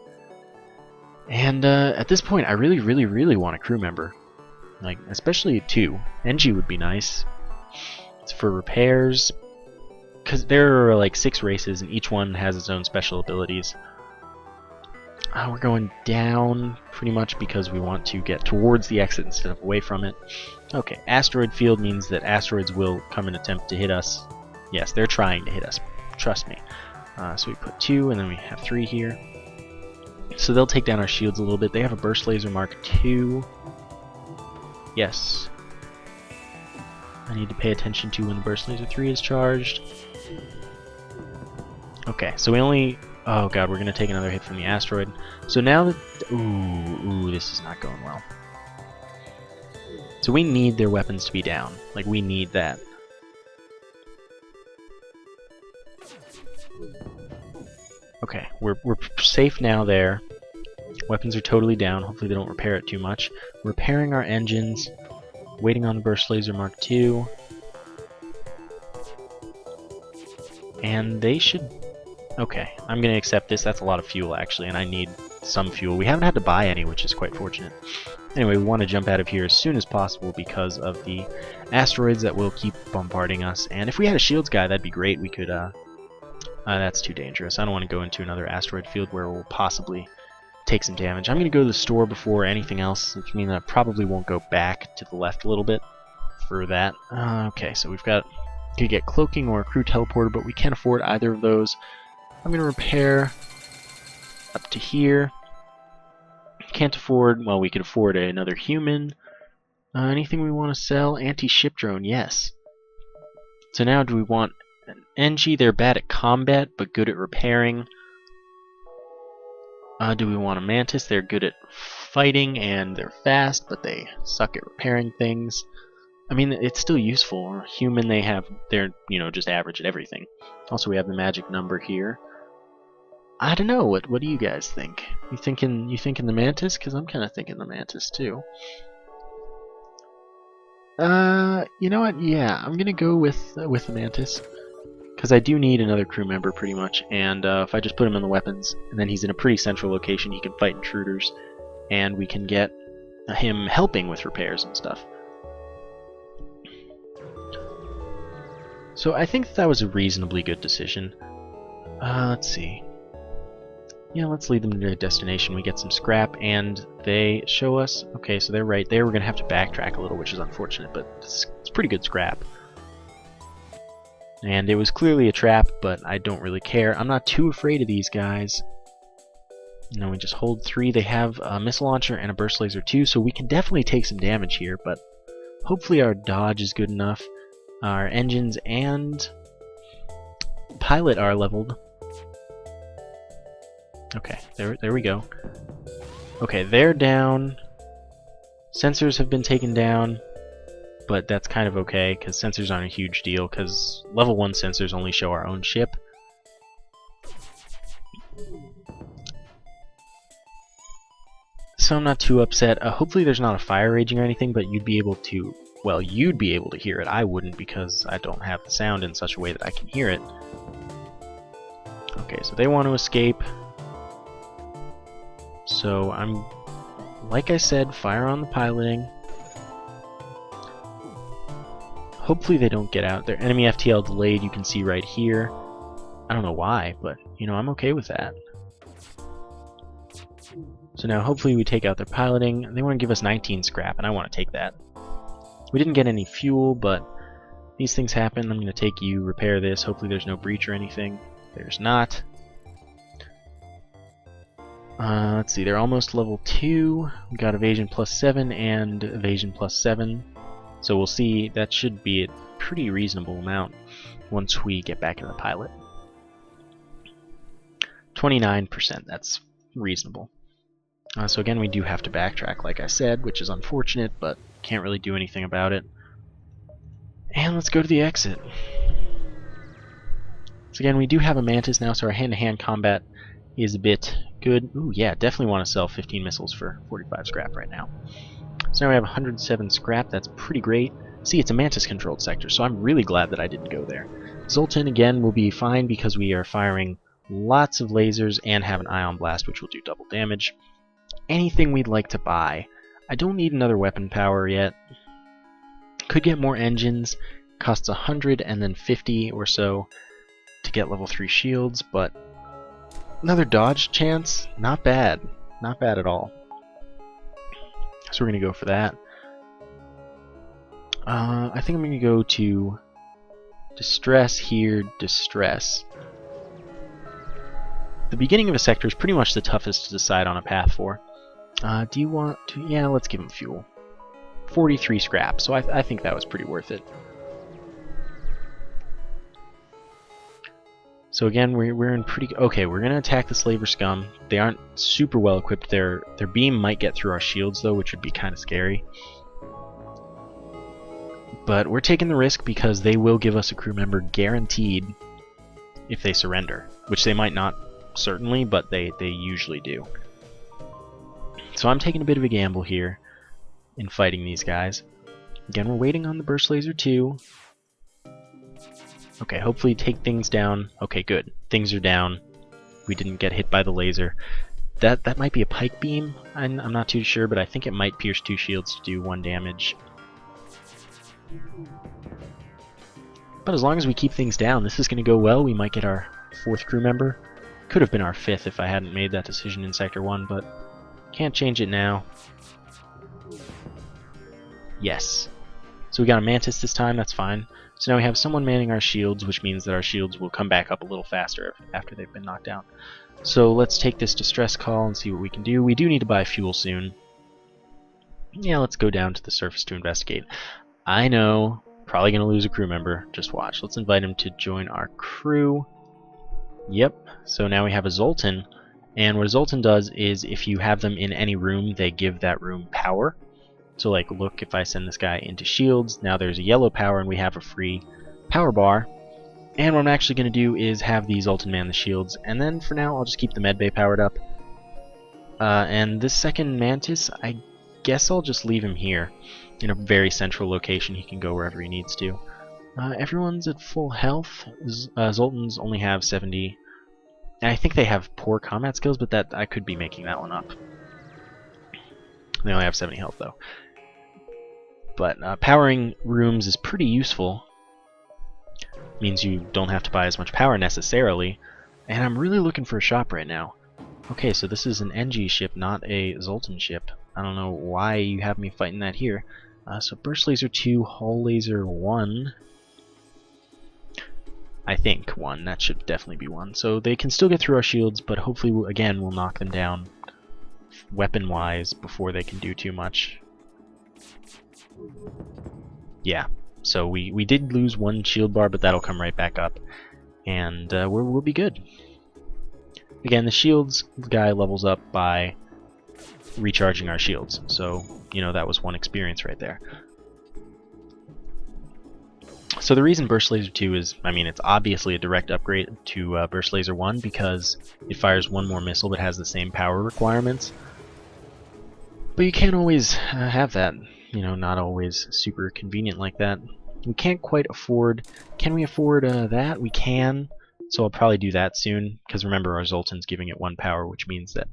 And at this point, I really want a crew member. Like, especially 2. NG would be nice. It's for repairs. Because there are like 6 races, and each one has its own special abilities. We're going down pretty much because we want to get towards the exit instead of away from it. Okay, asteroid field means that asteroids will come and attempt to hit us. Yes, they're trying to hit us. Trust me. So we put 2, and then we have 3 here. So they'll take down our shields a little bit. They have a Burst Laser Mark II. Yes. I need to pay attention to when the Burst Laser 3 is charged. Okay, so we only... Oh god, we're going to take another hit from the asteroid. So now that... Ooh, this is not going well. So we need their weapons to be down. Like, we need that. Okay, we're safe now there. Weapons are totally down. Hopefully they don't repair it too much. Repairing our engines. Waiting on the Burst Laser Mark II. And they should... Okay, I'm going to accept this. That's a lot of fuel, actually, and I need some fuel. We haven't had to buy any, which is quite fortunate. Anyway, we want to jump out of here as soon as possible because of the asteroids that will keep bombarding us. And if we had a shields guy, that'd be great. We could... that's too dangerous. I don't want to go into another asteroid field where we'll possibly take some damage. I'm going to go to the store before anything else, which means I probably won't go back to the left a little bit for that. Okay, so we've got... Could get cloaking or a crew teleporter, but we can't afford either of those. I'm going to repair up to here. Can't afford... Well, we could afford another human. Anything we want to sell? Anti-ship drone, yes. So now do we want an Engie? They're bad at combat, but good at repairing. Do we want a Mantis? They're good at fighting, and they're fast, but they suck at repairing things. I mean, it's still useful. Or human, they're, you know, just average at everything. Also, we have the magic number here. I don't know. What do you guys think? You thinking the Mantis? Because I'm kind of thinking the Mantis too. You know what? Yeah, I'm gonna go with the Mantis. Because I do need another crew member, pretty much, and if I just put him in the weapons, and then he's in a pretty central location, he can fight intruders, and we can get him helping with repairs and stuff. So I think that was a reasonably good decision. Let's see. Yeah, let's lead them to their destination. We get some scrap, and they show us... Okay, so they're right there. We're going to have to backtrack a little, which is unfortunate, but it's pretty good scrap. And it was clearly a trap, but I don't really care. I'm not too afraid of these guys. You know, we just hold 3. They have a missile launcher and a burst laser too, so we can definitely take some damage here, but hopefully our dodge is good enough. Our engines and pilot are leveled. Okay, there we go. Okay, they're down. Sensors have been taken down. But that's kind of okay, because sensors aren't a huge deal, because level 1 sensors only show our own ship. So I'm not too upset. Hopefully there's not a fire raging or anything, but you'd be able to... Well, you'd be able to hear it. I wouldn't, because I don't have the sound in such a way that I can hear it. Okay, so they want to escape. So I'm... Like I said, fire on the piloting. Hopefully they don't get out. Their enemy FTL delayed, you can see right here. I don't know why, but, you know, I'm okay with that. So now hopefully we take out their piloting. They want to give us 19 scrap, and I want to take that. We didn't get any fuel, but these things happen. I'm going to take you, repair this. Hopefully there's no breach or anything. There's not. Let's see, they're almost level 2. We got evasion +7 and evasion +7. So we'll see, that should be a pretty reasonable amount once we get back in the pilot. 29%, that's reasonable. So again, we do have to backtrack, like I said, which is unfortunate, but can't really do anything about it. And let's go to the exit. So again, we do have a Mantis now, so our hand-to-hand combat is a bit good. Ooh, yeah, definitely want to sell 15 missiles for 45 scrap right now. So now we have 107 scrap, that's pretty great. See, it's a Mantis-controlled sector, so I'm really glad that I didn't go there. Zoltan, again, will be fine because we are firing lots of lasers and have an ion blast, which will do double damage. Anything we'd like to buy. I don't need another weapon power yet. Could get more engines. Costs 100 and then 50 or so to get level 3 shields, but another dodge chance? Not bad. Not bad at all. So we're going to go for that. I think I'm going to go to distress here, distress. The beginning of a sector is pretty much the toughest to decide on a path for. Do you want to... Yeah, let's give him fuel. 43 scrap, so I think that was pretty worth it. So again, we're in pretty... Okay, we're going to attack the Slaver Scum. They aren't super well equipped. Their beam might get through our shields, though, which would be kind of scary. But we're taking the risk because they will give us a crew member guaranteed if they surrender. Which they might not, certainly, but they usually do. So I'm taking a bit of a gamble here in fighting these guys. Again, we're waiting on the Burst Laser 2. Okay, hopefully take things down. Okay, good. Things are down. We didn't get hit by the laser. That might be a pike beam. I'm not too sure, but I think it might pierce 2 shields to do 1 damage. But as long as we keep things down, this is going to go well. We might get our 4th crew member. Could have been our 5th if I hadn't made that decision in Sector 1, but can't change it now. Yes. So we got a Mantis this time, that's fine. So now we have someone manning our shields, which means that our shields will come back up a little faster after they've been knocked down. So let's take this distress call and see what we can do. We do need to buy fuel soon. Yeah, let's go down to the surface to investigate. I know, probably going to lose a crew member. Just watch. Let's invite him to join our crew. Yep, so now we have a Zoltan. And what a Zoltan does is if you have them in any room, they give that room power. So like, look, if I send this guy into shields, now there's a yellow power and we have a free power bar. And what I'm actually going to do is have the Zoltan man the shields, and then for now I'll just keep the medbay powered up. And this second Mantis, I guess I'll just leave him here in a very central location. He can go wherever he needs to. Everyone's at full health. Zoltans only have 70. I think they have poor combat skills, but that I could be making that one up. They only have 70 health though. But powering rooms is pretty useful. Means you don't have to buy as much power necessarily. And I'm really looking for a shop right now. Okay, so this is an NG ship, not a Zoltan ship. I don't know why you have me fighting that here. So Burst Laser 2, Hull Laser 1. I think 1. That should definitely be 1. So they can still get through our shields, but hopefully, again, we'll knock them down weapon-wise before they can do too much. Yeah, so we did lose 1 shield bar, but that'll come right back up. And we'll be good. Again, the shields guy levels up by recharging our shields. So, you know, that was 1 experience right there. So the reason Burst Laser 2 is, I mean, it's obviously a direct upgrade to Burst Laser 1 because it fires 1 more missile but has the same power requirements. But you can't always have that, you know, not always super convenient like that. We can't quite afford, can we afford that? We can, so I'll probably do that soon, because remember our Zoltan's giving it 1 power, which means that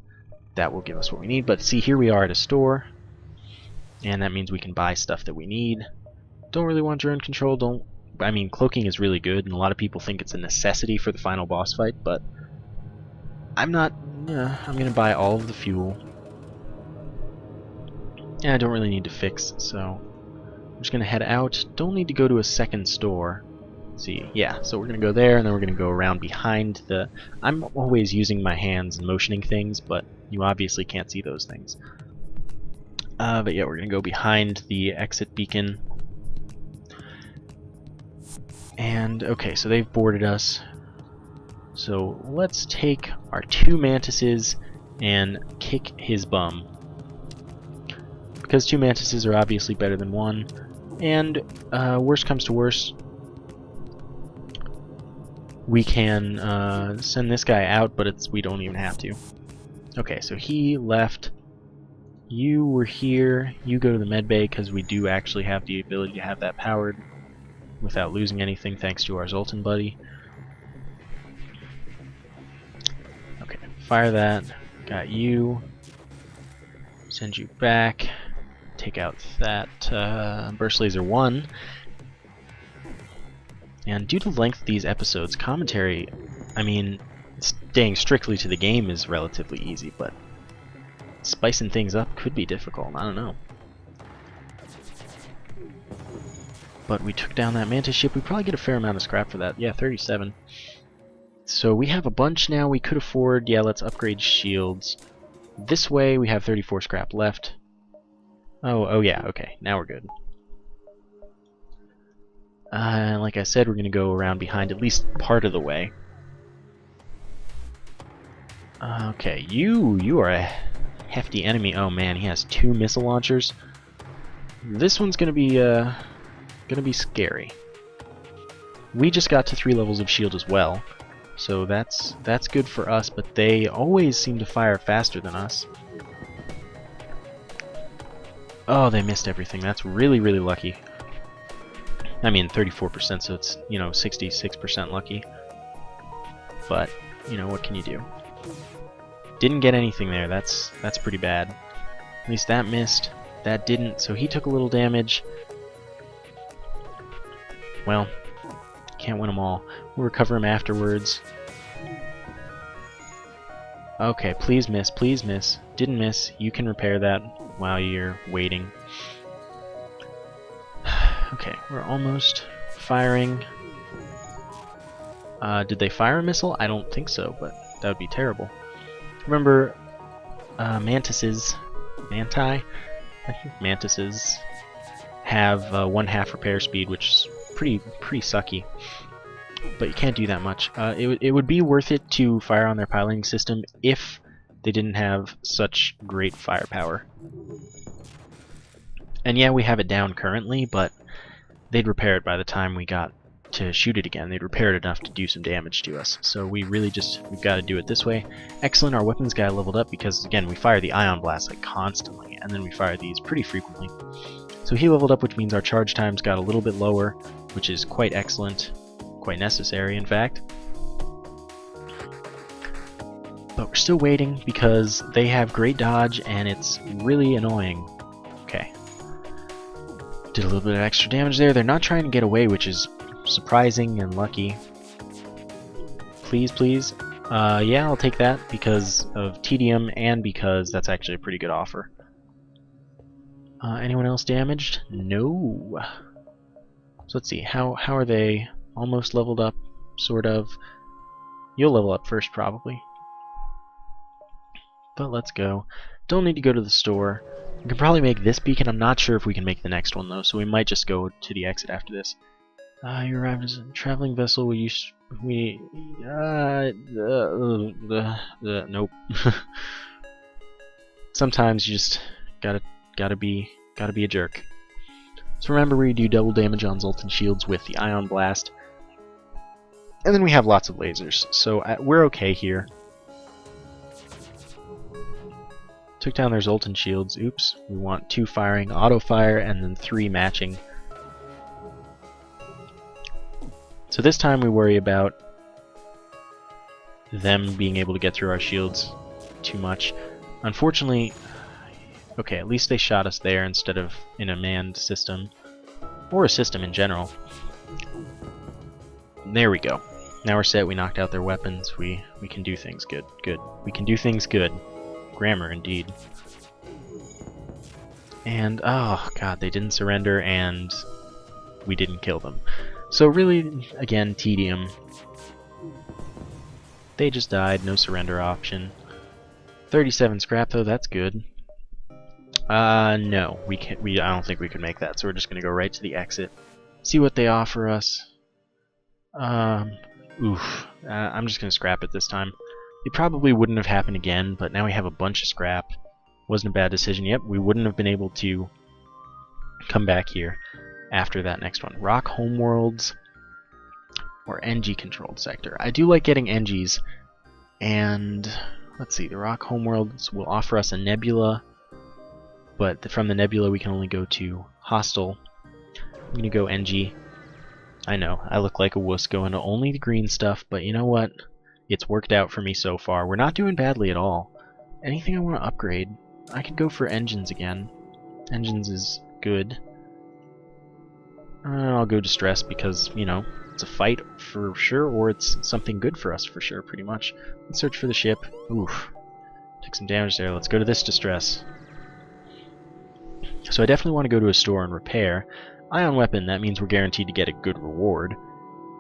that will give us what we need. But see, here we are at a store, and that means we can buy stuff that we need. Don't really want drone control, I mean, cloaking is really good, and a lot of people think it's a necessity for the final boss fight, but I'm not, I'm going to buy all of the fuel. Yeah, I don't really need to fix, so I'm just going to head out. Don't need to go to a second store. Let's see, yeah, so we're going to go there, and then we're going to go around behind the... I'm always using my hands and motioning things, but you obviously can't see those things. But yeah, we're going to go behind the exit beacon. And, okay, so they've boarded us. So let's take our 2 Mantises and kick his bum. Because 2 Mantises are obviously better than 1. And, worst comes to worst, we can send this guy out, but we don't even have to. Okay, so he left. You were here. You go to the medbay, because we do actually have the ability to have that powered without losing anything thanks to our Zoltan buddy. Okay, fire that. Got you. Send you back. Take out that Burst Laser 1. And due to the length of these episodes, commentary, I mean, staying strictly to the game is relatively easy, but spicing things up could be difficult. I don't know. But we took down that Mantis ship. We probably get a fair amount of scrap for that. Yeah, 37. So we have a bunch now we could afford. Yeah, let's upgrade shields. This way we have 34 scrap left. Oh yeah, okay. Now we're good. Like I said, we're going to go around behind at least part of the way. Okay, you are a hefty enemy. Oh man, he has 2 missile launchers. This one's going to be scary. We just got to 3 levels of shield as well, so that's good for us, but they always seem to fire faster than us. Oh, they missed everything. That's really, really lucky. I mean, 34%, so it's, you know, 66% lucky. But, you know, what can you do? Didn't get anything there. That's pretty bad. At least that missed. That didn't, so he took a little damage. Well, can't win them all. We'll recover him afterwards. Okay, please miss, please miss. Didn't miss. You can repair that while you're waiting. Okay, we're almost firing. Did they fire a missile? I don't think so, but that would be terrible. Remember, mantises have 1/2 repair speed, which is pretty sucky. But you can't do that much. It would be worth it to fire on their piloting system if they didn't have such great firepower. And yeah, we have it down currently, but they'd repair it by the time we got to shoot it again. They'd repair it enough to do some damage to us. So we've got to do it this way. Excellent, our weapons guy leveled up because, again, we fire the ion blast like constantly, and then we fire these pretty frequently. So he leveled up, which means our charge times got a little bit lower, which is quite excellent, quite necessary, in fact. But we're still waiting because they have great dodge, and it's really annoying. Okay. Did a little bit of extra damage there. They're not trying to get away, which is surprising and lucky. Please, please. Yeah, I'll take that because of tedium and because that's actually a pretty good offer. Anyone else damaged? No. So let's see. How are they? Almost leveled up, sort of. You'll level up first, probably. But let's go. Don't need to go to the store. We can probably make this beacon. I'm not sure if we can make the next one, though, so we might just go to the exit after this. You arrived as a traveling vessel. Nope. Sometimes you just gotta be a jerk. So remember, we do double damage on Zoltan shields with the ion blast, and then we have lots of lasers, so we're okay here. Took down their Zoltan shields. Oops. We want 2 firing, auto fire, and then 3 matching. So this time we worry about them being able to get through our shields too much. Unfortunately, okay, at least they shot us there instead of in a manned system, or a system in general. There we go. Now we're set. We knocked out their weapons. We can do things good. Good. We can do things good. Grammar, indeed. And, oh god, they didn't surrender, and we didn't kill them. So really, again, tedium. They just died, no surrender option. 37 scrap, though, that's good. No, we can't. I don't think we could make that, so we're just gonna go right to the exit. See what they offer us. I'm just gonna scrap it this time. It probably wouldn't have happened again, but now we have a bunch of scrap. Wasn't a bad decision. Yep, we wouldn't have been able to come back here after that next one. Rock Homeworlds or NG controlled sector. I do like getting NGs, and let's see, the Rock Homeworlds will offer us a nebula, but from the nebula we can only go to hostile. I'm gonna go NG. I know, I look like a wuss going to only the green stuff, but you know what? It's worked out for me so far. We're not doing badly at all. Anything I want to upgrade? I could go for engines again. Engines is good. I'll go distress because, you know, it's a fight for sure, or it's something good for us for sure, pretty much. Let's search for the ship. Oof. Took some damage there. Let's go to this distress. So I definitely want to go to a store and repair. Ion weapon, that means we're guaranteed to get a good reward.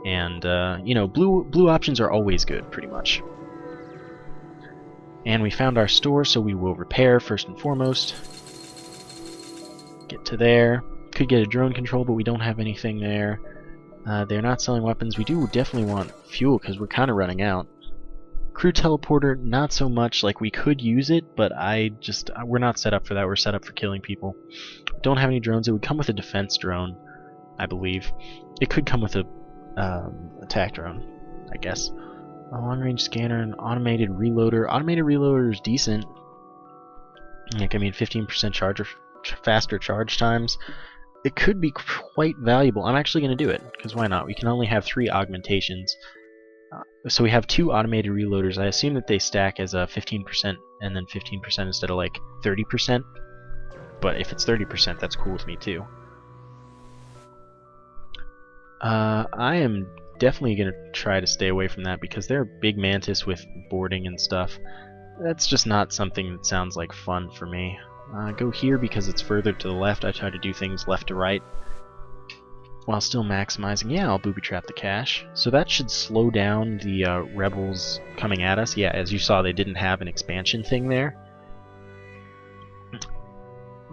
And, you know, blue options are always good, pretty much. And we found our store, so we will repair first and foremost. Get to there. Could get a drone control, but we don't have anything there. They're not selling weapons. We do definitely want fuel, because we're kind of running out. Crew teleporter, not so much. Like, we could use it, but we're not set up for that. We're set up for killing people. Don't have any drones. It would come with a defense drone, I believe. It could come with a attack drone, I guess. A long-range scanner, an automated reloader. Automated reloader is decent. Like, I mean, 15% faster charge times, it could be quite valuable. I'm actually going to do it, because why not? We can only have 3 augmentations. So we have 2 automated reloaders. I assume that they stack as a 15% and then 15% instead of like 30%. But if it's 30%, that's cool with me too. I am definitely going to try to stay away from that because they're a big mantis with boarding and stuff. That's just not something that sounds like fun for me. Go here because it's further to the left. I try to do things left to right while still maximizing. Yeah, I'll booby trap the cache. So that should slow down the rebels coming at us. Yeah, as you saw, they didn't have an expansion thing there.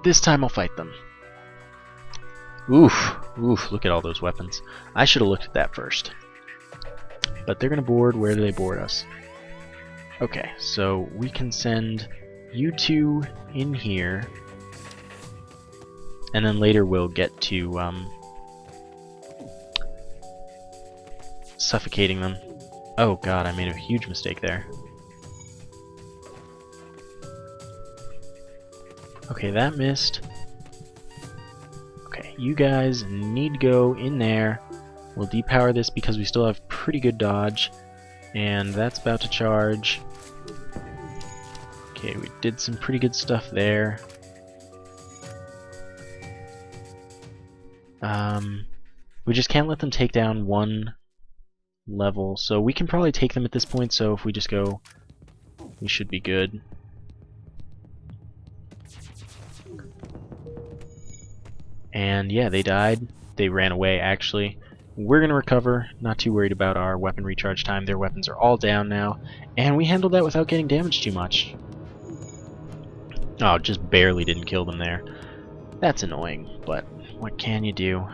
This time I'll fight them. Oof, oof, look at all those weapons. I should have looked at that first. But they're going to board. Where do they board us? Okay, so we can send you 2 in here. And then later we'll get to suffocating them. Oh god, I made a huge mistake there. Okay, that missed. Okay, you guys need to go in there. We'll depower this because we still have pretty good dodge. And that's about to charge. Okay, we did some pretty good stuff there. We just can't let them take down 1 level. So we can probably take them at this point, so if we just go, we should be good. And yeah, they died. They ran away, actually. We're going to recover. Not too worried about our weapon recharge time. Their weapons are all down now. And we handled that without getting damaged too much. Oh, just barely didn't kill them there. That's annoying, but what can you do?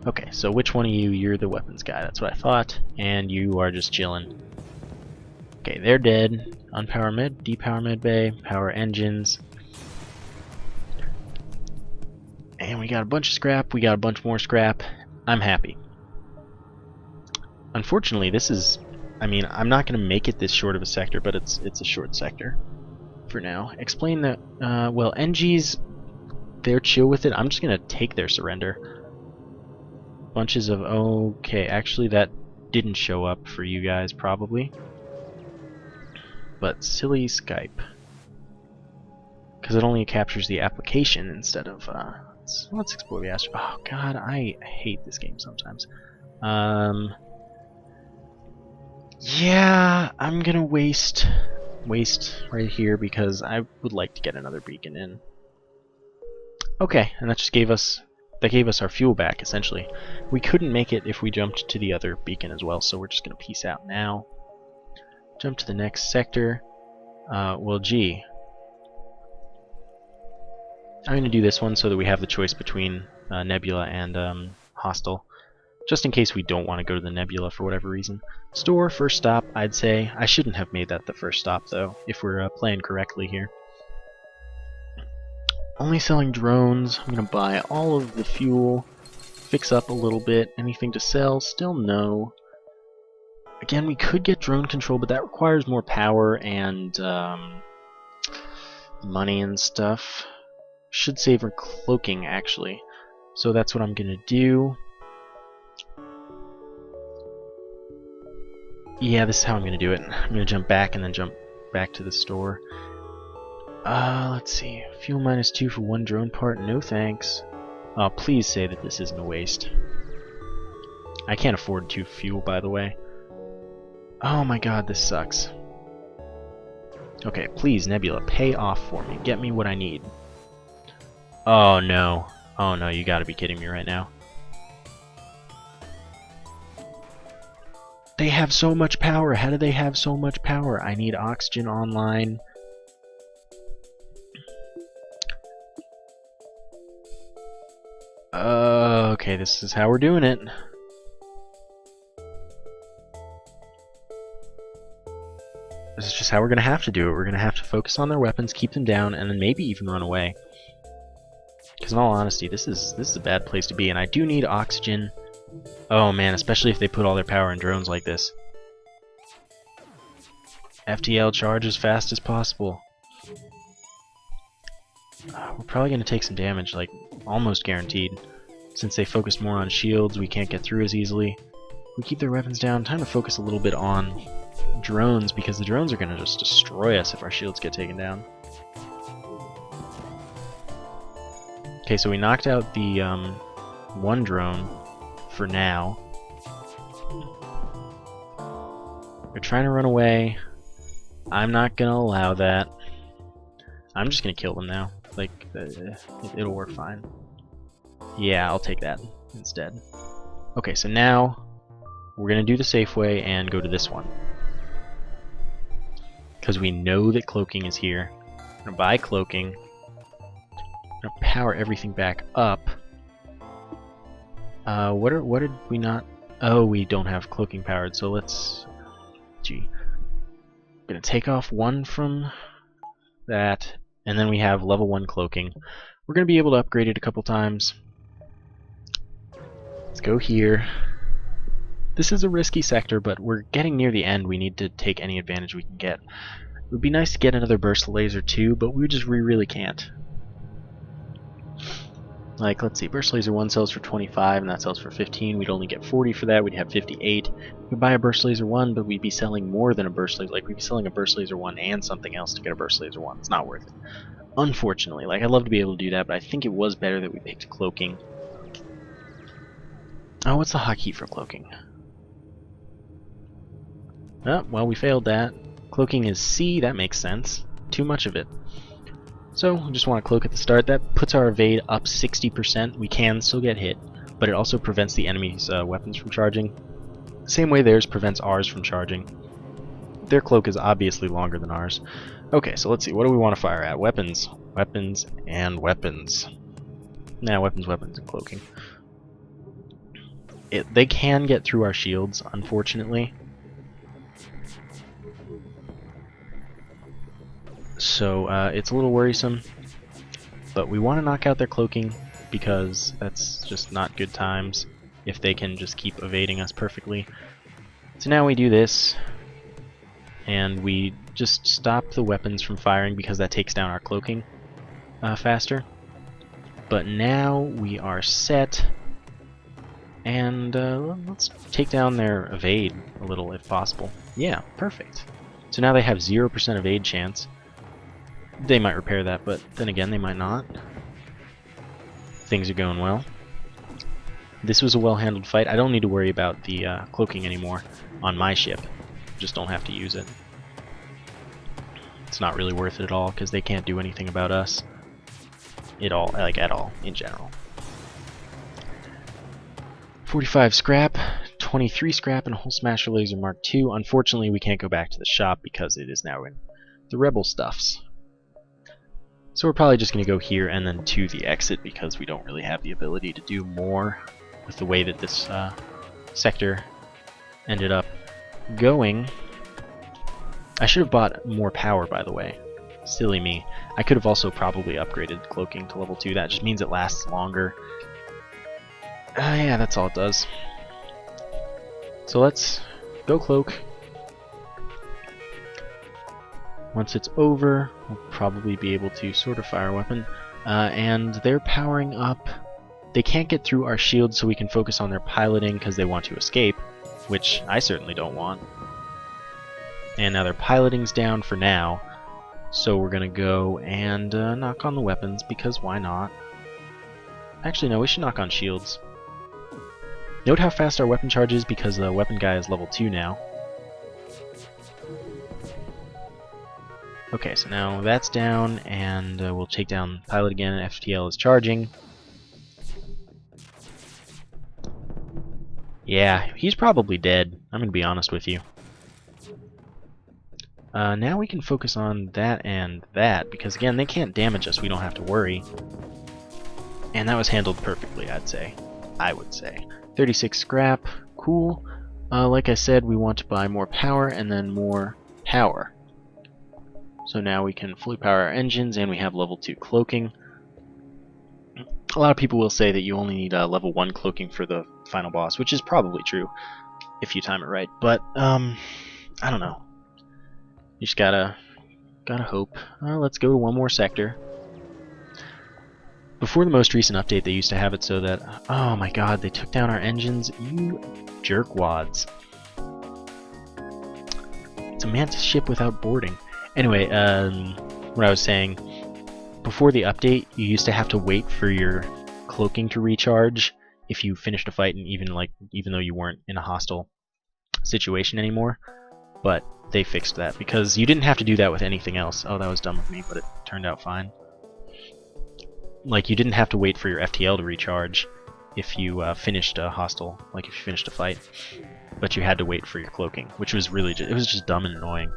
Okay, so which one of you? You're the weapons guy. That's what I thought. And you are just chilling. Okay, they're dead. Unpower med, depower med bay, power engines. And we got a bunch of scrap, we got a bunch more scrap. I'm happy. Unfortunately, this is... I mean, I'm not going to make it this short of a sector, but it's a short sector for now. Explain that... well, NGs, they're chill with it. I'm just going to take their surrender. Bunches of... Okay, actually that didn't show up for you guys, probably. But silly Skype. Because it only captures the application instead of... let's explore the astro... Oh god, I hate this game sometimes. Yeah, I'm gonna waste right here because I would like to get another beacon in. Okay, and that just gave us our fuel back, essentially. We couldn't make it if we jumped to the other beacon as well, so we're just gonna peace out now. Jump to the next sector. Well, gee. I'm going to do this one so that we have the choice between Nebula and Hostile, just in case we don't want to go to the Nebula for whatever reason. Store, first stop, I'd say. I shouldn't have made that the first stop, though, if we're playing correctly here. Only selling drones. I'm going to buy all of the fuel, fix up a little bit. Anything to sell? Still no. Again, we could get drone control, but that requires more power and money and stuff. Should save her cloaking, actually. So that's what I'm gonna do. Yeah, this is how I'm gonna do it. I'm gonna jump back and then jump back to the store. Let's see. Fuel -2 for 1 drone part. No thanks. Oh, please say that this isn't a waste. I can't afford 2 fuel, by the way. Oh my god, this sucks. Okay, please, Nebula, pay off for me. Get me what I need. Oh no. Oh no, you gotta be kidding me right now. They have so much power. How do they have so much power? I need oxygen online. Okay, this is how we're doing it. This is just how we're gonna have to do it. We're gonna have to focus on their weapons, keep them down, and then maybe even run away. Because in all honesty, this is a bad place to be, and I do need oxygen. Oh man, especially if they put all their power in drones like this. FTL, charge as fast as possible. We're probably going to take some damage, like almost guaranteed. Since they focus more on shields, we can't get through as easily. We keep their weapons down, time to focus a little bit on drones, because the drones are going to just destroy us if our shields get taken down. Okay, so we knocked out the one drone for now. They're trying to run away. I'm not going to allow that. I'm just going to kill them now. Like, it'll work fine. Yeah, I'll take that instead. Okay, so now we're going to do the safe way and go to this one. Because we know that cloaking is here. I'm going to buy cloaking. I'm going to power everything back up. What did we not... Oh, we don't have cloaking powered, so let's... Gee. I'm going to take off one from that, and then we have level 1 cloaking. We're going to be able to upgrade it a couple times. Let's go here. This is a risky sector, but we're getting near the end. We need to take any advantage we can get. It would be nice to get another burst laser too, but we really can't. Like, let's see, burst laser 1 sells for 25 and that sells for 15. We'd only get 40 for that. We'd have 58. We'd buy a burst laser 1, but we'd be selling more than a burst laser. Like, we'd be selling a burst laser 1 and something else to get a burst laser 1. It's not worth it. Unfortunately, like, I'd love to be able to do that, but I think it was better that we picked cloaking. Oh, what's the hotkey for cloaking? Oh, well, we failed that. Cloaking is C, that makes sense. Too much of it. So, we just want to cloak at the start. That puts our evade up 60%. We can still get hit, but it also prevents the enemy's weapons from charging. Same way theirs prevents ours from charging. Their cloak is obviously longer than ours. Okay, so let's see. What do we want to fire at? Weapons. Weapons and weapons. Nah, weapons, weapons, and cloaking. They can get through our shields, unfortunately. So it's a little worrisome, but we want to knock out their cloaking because that's just not good times if they can just keep evading us perfectly. So now we do this, and we just stop the weapons from firing because that takes down our cloaking faster. But now we are set, and let's take down their evade a little if possible. Yeah, perfect. So now they have 0% evade chance. They might repair that, but then again, they might not. Things are going well. This was a well-handled fight. I don't need to worry about the cloaking anymore on my ship. Just don't have to use it. It's not really worth it at all, because they can't do anything about us. At all, in general. 45 scrap, 23 scrap, and a Hull Smasher Laser Mark II. Unfortunately, we can't go back to the shop because it is now in the Rebel stuffs. So we're probably just going to go here and then to the exit because we don't really have the ability to do more with the way that this sector ended up going. I should have bought more power, by the way. Silly me. I could have also probably upgraded cloaking to level 2. That just means it lasts longer. Yeah, that's all it does. So let's go cloak. Once it's over, we'll probably be able to sort of fire a weapon. And they're powering up. They can't get through our shields, so we can focus on their piloting because they want to escape, which I certainly don't want. And now their piloting's down for now, so we're going to go and knock on the weapons, because why not? Actually, no, we should knock on shields. Note how fast our weapon charges, because the weapon guy is level 2 now. Okay, so now that's down, and we'll take down pilot again. FTL is charging. Yeah, he's probably dead. I'm going to be honest with you. Now we can focus on that and that, because again, they can't damage us. We don't have to worry. And that was handled perfectly, I'd say. I would say. 36 scrap. Cool. Like I said, we want to buy more power and then more power. So now we can fully power our engines, and we have level 2 cloaking. A lot of people will say that you only need level 1 cloaking for the final boss, which is probably true if you time it right. But I don't know. You just gotta hope. Let's go to one more sector. Before the most recent update, they used to have it so that, oh my god, they took down our engines. You jerkwads. It's a Mantis ship without boarding. Anyway, what I was saying, before the update, you used to have to wait for your cloaking to recharge if you finished a fight, and even though you weren't in a hostile situation anymore. But they fixed that because you didn't have to do that with anything else. Oh, that was dumb of me, but it turned out fine. Like, you didn't have to wait for your FTL to recharge if you finished a hostile, like if you finished a fight, but you had to wait for your cloaking, which was really it was just dumb and annoying.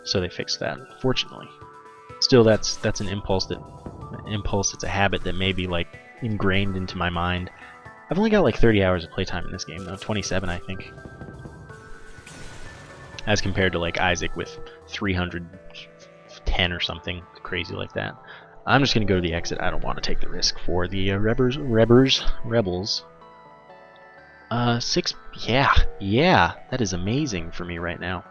So they fixed that, fortunately. Still, that's an impulse that's a habit that may be like ingrained into my mind. I've only got like 30 hours of playtime in this game though, 27 I think. As compared to like Isaac with 310 or something crazy like that. I'm just gonna go to the exit. I don't want to take the risk for the rebels. 6. Yeah, that is amazing for me right now.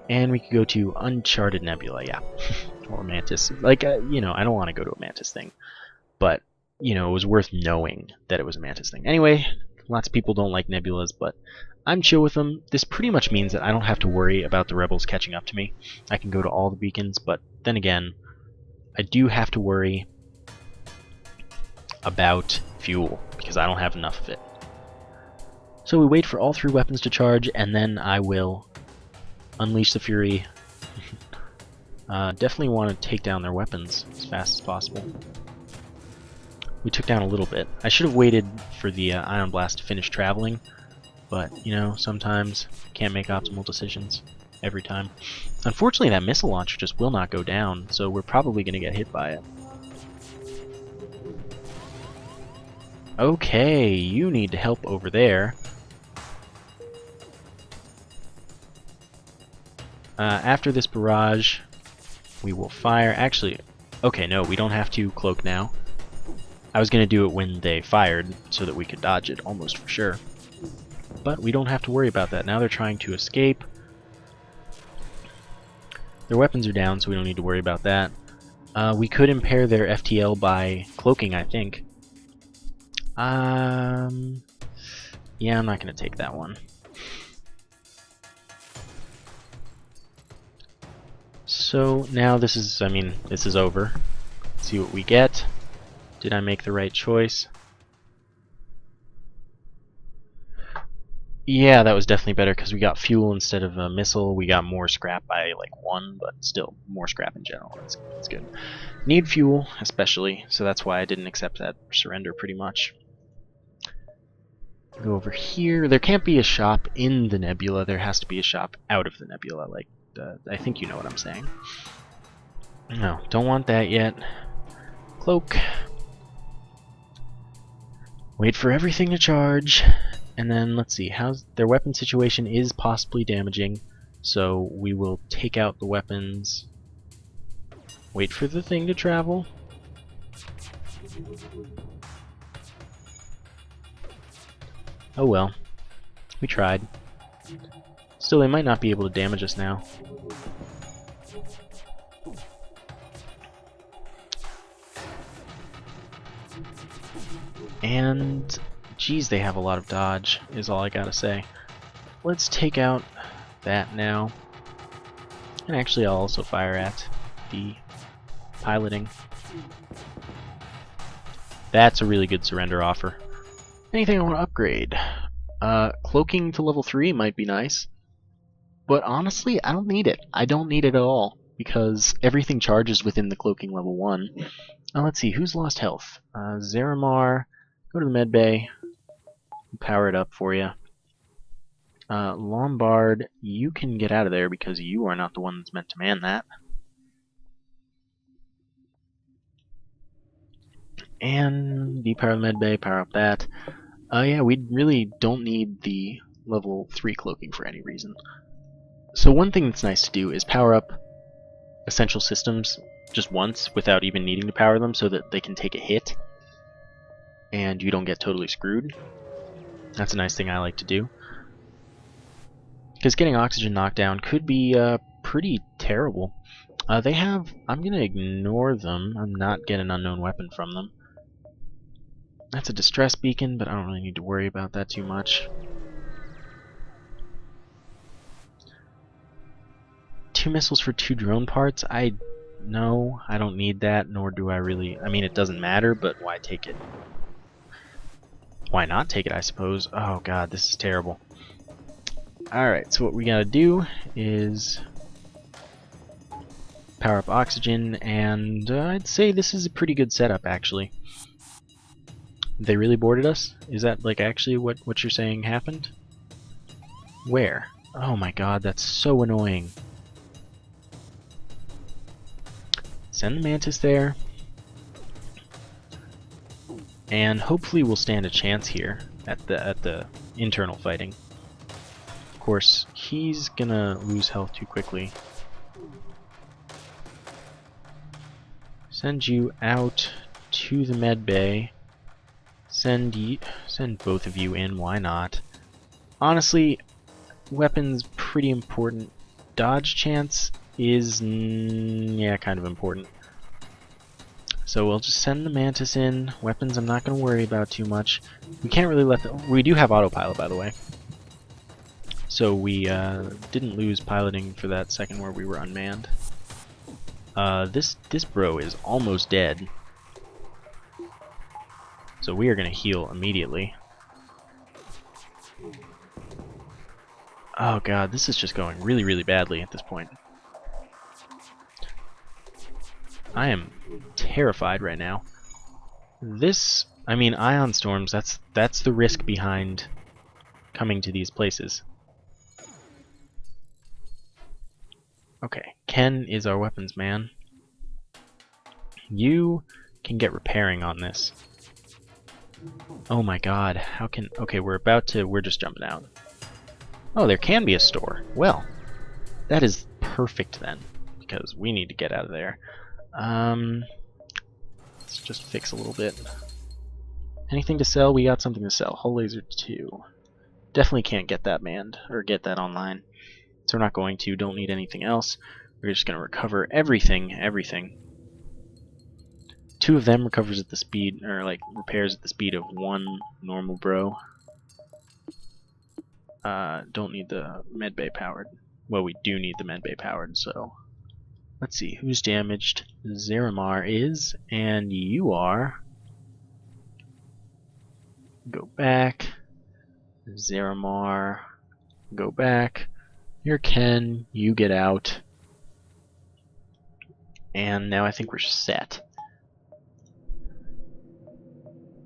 And we could go to Uncharted Nebula, yeah, or Mantis. Like, you know, I don't want to go to a Mantis thing, but you know, it was worth knowing that it was a Mantis thing. Anyway, lots of people don't like nebulas, but I'm chill with them. This pretty much means that I don't have to worry about the rebels catching up to me. I can go to all the beacons, but then again, I do have to worry about fuel because I don't have enough of it. So we wait for all 3 weapons to charge, and then I will unleash the fury. Definitely want to take down their weapons as fast as possible. We took down a little bit. I should have waited for the Ion Blast to finish traveling, but, you know, sometimes can't make optimal decisions every time. Unfortunately, that missile launcher just will not go down, so we're probably going to get hit by it. Okay, you need to help over there. After this barrage, we will fire. Actually, okay, no, we don't have to cloak now. I was going to do it when they fired so that we could dodge it, almost for sure. But we don't have to worry about that. Now they're trying to escape. Their weapons are down, so we don't need to worry about that. We could impair their FTL by cloaking, I think. Yeah, I'm not going to take that one. So now this is over. Let's see what we get. Did I make the right choice? Yeah, that was definitely better because we got fuel instead of a missile. We got more scrap by like 1, but still more scrap in general. That's good. Need fuel, especially, so that's why I didn't accept that surrender pretty much. Go over here. There can't be a shop in the nebula. There has to be a shop out of the nebula. Like, I think you know what I'm saying. No, don't want that yet. Cloak. Wait for everything to charge. And then, let's see, their weapon situation is possibly damaging, so we will take out the weapons. Wait for the thing to travel. Oh well, we tried. Still, they might not be able to damage us now. And, geez, they have a lot of dodge, is all I gotta say. Let's take out that now. And actually, I'll also fire at the piloting. That's a really good surrender offer. Anything I want to upgrade? Cloaking to level 3 might be nice. But honestly, I don't need it. I don't need it at all, because everything charges within the cloaking level 1. Now let's see, who's lost health? Zaramar, go to the medbay. Power it up for you. Lombard, you can get out of there because you are not the one that's meant to man that. And depower the medbay, power up that. Yeah, we really don't need the level 3 cloaking for any reason. So one thing that's nice to do is power up essential systems just once without even needing to power them so that they can take a hit and you don't get totally screwed. That's a nice thing I like to do. Because getting oxygen knocked down could be pretty terrible. I'm going to ignore them. I'm not getting an unknown weapon from them. That's a distress beacon, but I don't really need to worry about that too much. 2 missiles for 2 drone parts? No, I don't need that, nor do I really. I mean, it doesn't matter, but why take it? Why not take it, I suppose? Oh god, this is terrible. Alright, so what we gotta do is power up oxygen, and I'd say this is a pretty good setup, actually. They really boarded us? Is that like actually what you're saying happened? Where? Oh my god, that's so annoying. Send the Mantis there. And hopefully we'll stand a chance here at the internal fighting. Of course, he's gonna lose health too quickly. Send you out to the med bay. Send both of you in, why not? Honestly, weapons pretty important. Dodge chance is yeah, kind of important. So we'll just send the Mantis in. Weapons I'm not going to worry about too much. We can't really let we do have autopilot, by the way. So we didn't lose piloting for that second where we were unmanned. This bro is almost dead. So we are going to heal immediately. Oh god, this is just going really, really badly at this point. I am terrified right now. I mean, ion storms, that's the risk behind coming to these places. Okay, Ken is our weapons man. You can get repairing on this. Oh my god, how can... Okay, we're just jumping out. Oh, there can be a store. Well, that is perfect then, because we need to get out of there. Let's just fix a little bit. Anything to sell? We got something to sell. Hull laser 2. Definitely can't get that manned, or get that online. So we're not going to. Don't need anything else. We're just going to recover everything. 2 of them recovers at the speed, or like repairs at the speed of 1 normal bro. Don't need the medbay powered. Well, we do need the medbay powered, so... Let's see, who's damaged? Zeramar is, and you are. Go back. Zeramar. Go back. You're Ken, you get out. And now I think we're set.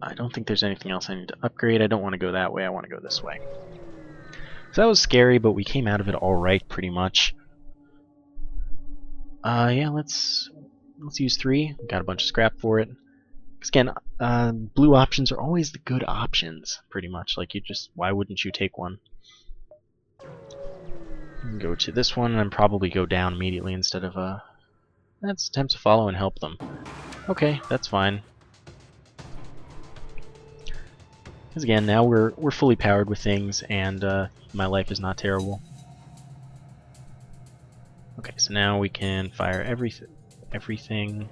I don't think there's anything else I need to upgrade. I don't want to go that way, I want to go this way. So that was scary, but we came out of it alright, pretty much. Yeah, let's use 3. Got a bunch of scrap for it. Because again, blue options are always the good options, pretty much. Like, why wouldn't you take one? Go to this one, and probably go down immediately instead of, Let's attempt to follow and help them. Okay, that's fine. Because again, now we're fully powered with things, and my life is not terrible. Okay, so now we can fire everything.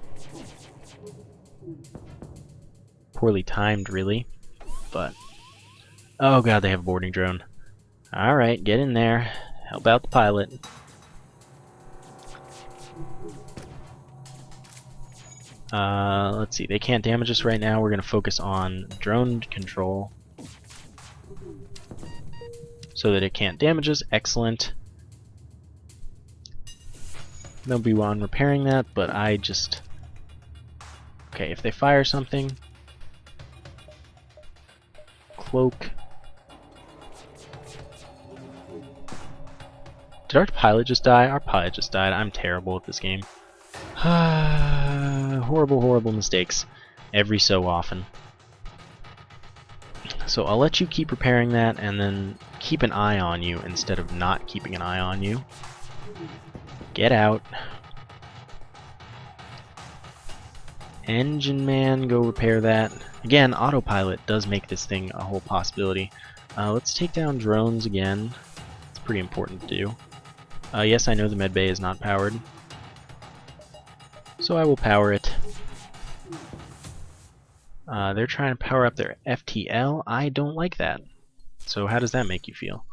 Poorly timed, really, but... Oh god, they have a boarding drone. Alright, get in there. Help out the pilot. Let's see, they can't damage us right now. We're going to focus on drone control so that it can't damage us. Excellent. They'll be on repairing that, but I just... Okay, if they fire something... Cloak. Did our pilot just die? Our pilot just died. I'm terrible at this game. Horrible, horrible mistakes. Every so often. So I'll let you keep repairing that, and then keep an eye on you instead of not keeping an eye on you. Get out. Engine man, go repair that. Again, autopilot does make this thing a whole possibility. Let's take down drones again. It's pretty important to do. Yes, I know the medbay is not powered. So I will power it. They're trying to power up their FTL. I don't like that. So how does that make you feel?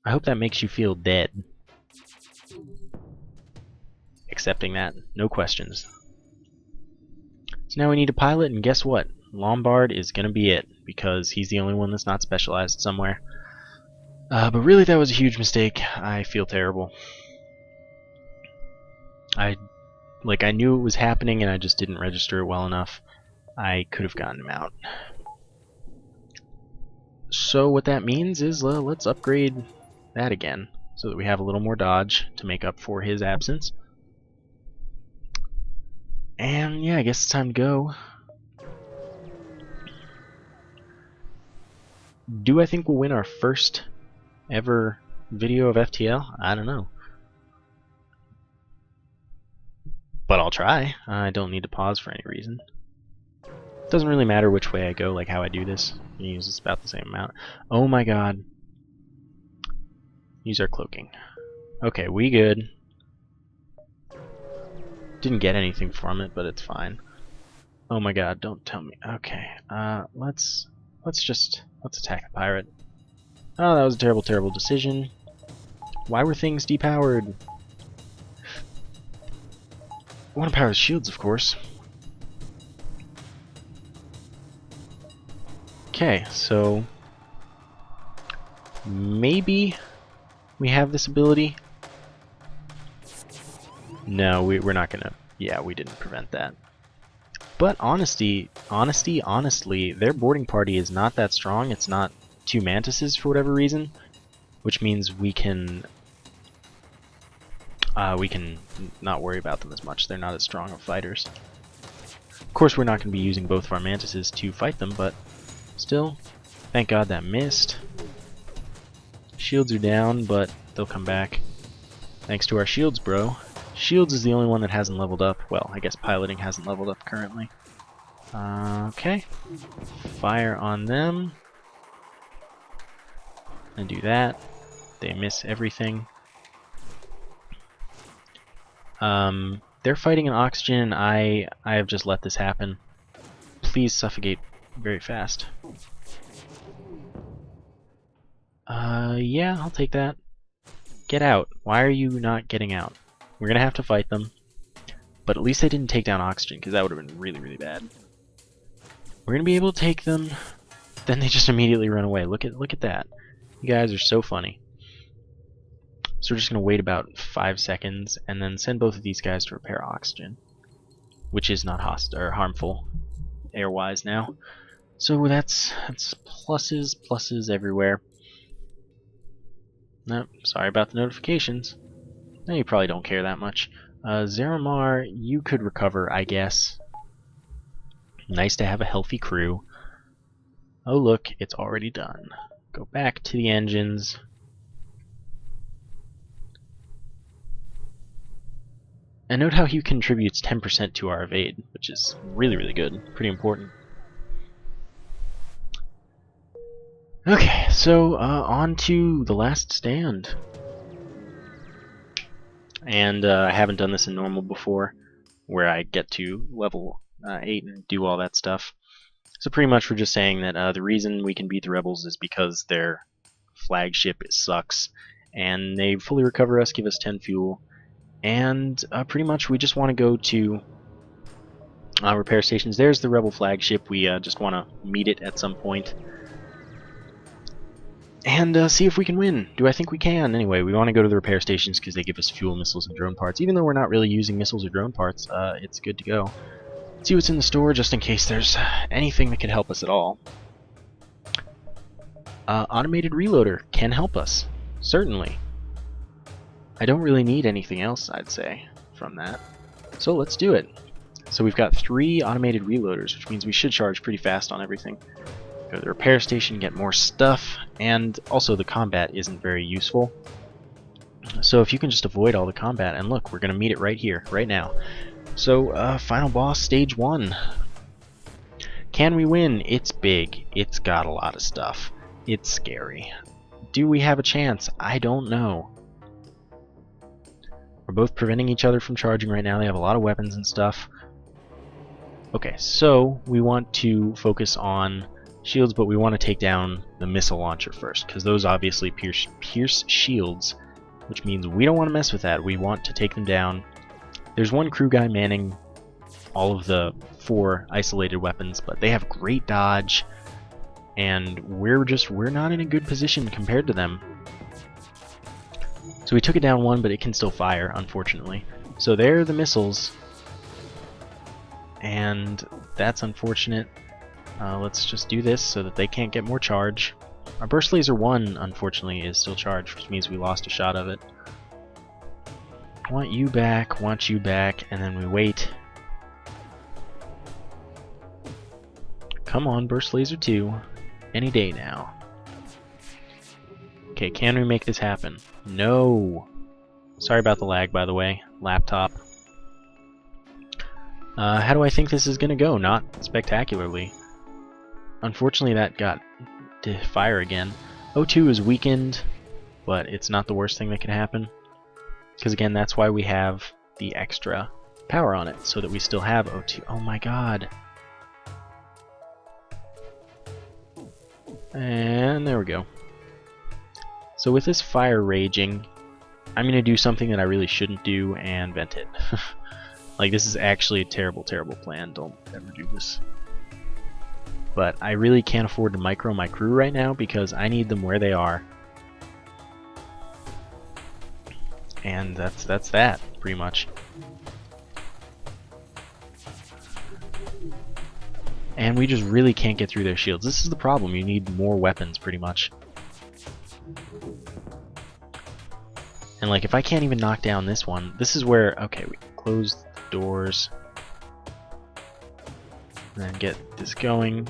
I hope that makes you feel dead. Accepting that, no questions. So now we need a pilot, and guess what? Lombard is gonna be it, because he's the only one that's not specialized somewhere. But really that was a huge mistake. I feel terrible. I knew it was happening and I just didn't register it well enough. I could have gotten him out. So what that means is let's upgrade that again, so that we have a little more dodge to make up for his absence. And yeah, I guess it's time to go. Do I think we'll win our first ever video of FTL? I don't know. But I'll try. I don't need to pause for any reason. Doesn't really matter which way I go, like how I do this. I use this about the same amount. Oh my god. Use our cloaking. Okay, we good. Didn't get anything from it, but it's fine. Oh my god, don't tell me. Okay, let's attack the pirate. Oh, that was a terrible, terrible decision. Why were things depowered? I want to power the shields, of course. Okay, so maybe we have this ability. No, we're not gonna. Yeah, we didn't prevent that. But honestly, their boarding party is not that strong. It's not 2 mantises for whatever reason, which means we can not worry about them as much. They're not as strong of fighters. Of course, we're not going to be using both of our mantises to fight them, but still, thank God that missed. Shields are down, but they'll come back. Thanks to our shields, bro. Shields is the only one that hasn't leveled up. Well, I guess piloting hasn't leveled up currently. Okay. Fire on them. And do that. They miss everything. They're fighting an oxygen. I have just let this happen. Please suffocate very fast. Yeah, I'll take that. Get out. Why are you not getting out? We're gonna have to fight them. But at least they didn't take down oxygen, because that would have been really, really bad. We're gonna be able to take them. Then they just immediately run away. Look at that. You guys are so funny. So we're just gonna wait about 5 seconds and then send both of these guys to repair oxygen, which is not hostile or harmful air-wise now. So that's pluses everywhere. Nope, sorry about the notifications. No, you probably don't care that much. Zeramar, you could recover, I guess. Nice to have a healthy crew. Oh look, it's already done. Go back to the engines. And note how he contributes 10% to our evade, which is really, really good. Pretty important. Okay, so on to the last stand. And I haven't done this in normal before, where I get to level 8 and do all that stuff. So pretty much we're just saying that the reason we can beat the rebels is because their flagship sucks, and they fully recover us, give us 10 fuel, and pretty much we just want to go to repair stations. There's the rebel flagship. We just want to meet it at some point and see if we can win. Do I think we can? Anyway, we want to go to the repair stations because they give us fuel, missiles, and drone parts. Even though we're not really using missiles or drone parts, it's good to go. See what's in the store just in case there's anything that could help us at all. Automated reloader can help us, certainly. I don't really need anything else, I'd say, from that. So let's do it. So we've got 3 automated reloaders, which means we should charge pretty fast on everything. Go to the repair station, get more stuff, and also the combat isn't very useful. So if you can just avoid all the combat, and look, we're going to meet it right here, right now. So, final boss, stage 1. Can we win? It's big. It's got a lot of stuff. It's scary. Do we have a chance? I don't know. We're both preventing each other from charging right now. They have a lot of weapons and stuff. Okay, so we want to focus on shields, but we want to take down the missile launcher first, because those obviously pierce shields, which means we don't want to mess with that. We want to take them down. There's one crew guy manning all of the 4 isolated weapons, but they have great dodge, and we're not in a good position compared to them. So we took it down one, but it can still fire, unfortunately. So there are the missiles, and that's unfortunate. Let's just do this so that they can't get more charge. Our burst laser 1, unfortunately, is still charged, which means we lost a shot of it. Want you back, and then we wait. Come on, burst laser 2. Any day now. Okay, can we make this happen? No! Sorry about the lag, by the way. Laptop. How do I think this is gonna go? Not spectacularly. Unfortunately, that got to fire again. O2 is weakened, but it's not the worst thing that could happen. Because again, that's why we have the extra power on it, so that we still have O2. Oh my god! And there we go. So with this fire raging, I'm going to do something that I really shouldn't do and vent it. Like, this is actually a terrible, terrible plan. Don't ever do this. But I really can't afford to micro my crew right now because I need them where they are. And that's that, pretty much. And we just really can't get through their shields. This is the problem. You need more weapons, pretty much. And like, if I can't even knock down this one, this is where, okay, we close the doors. And then get this going.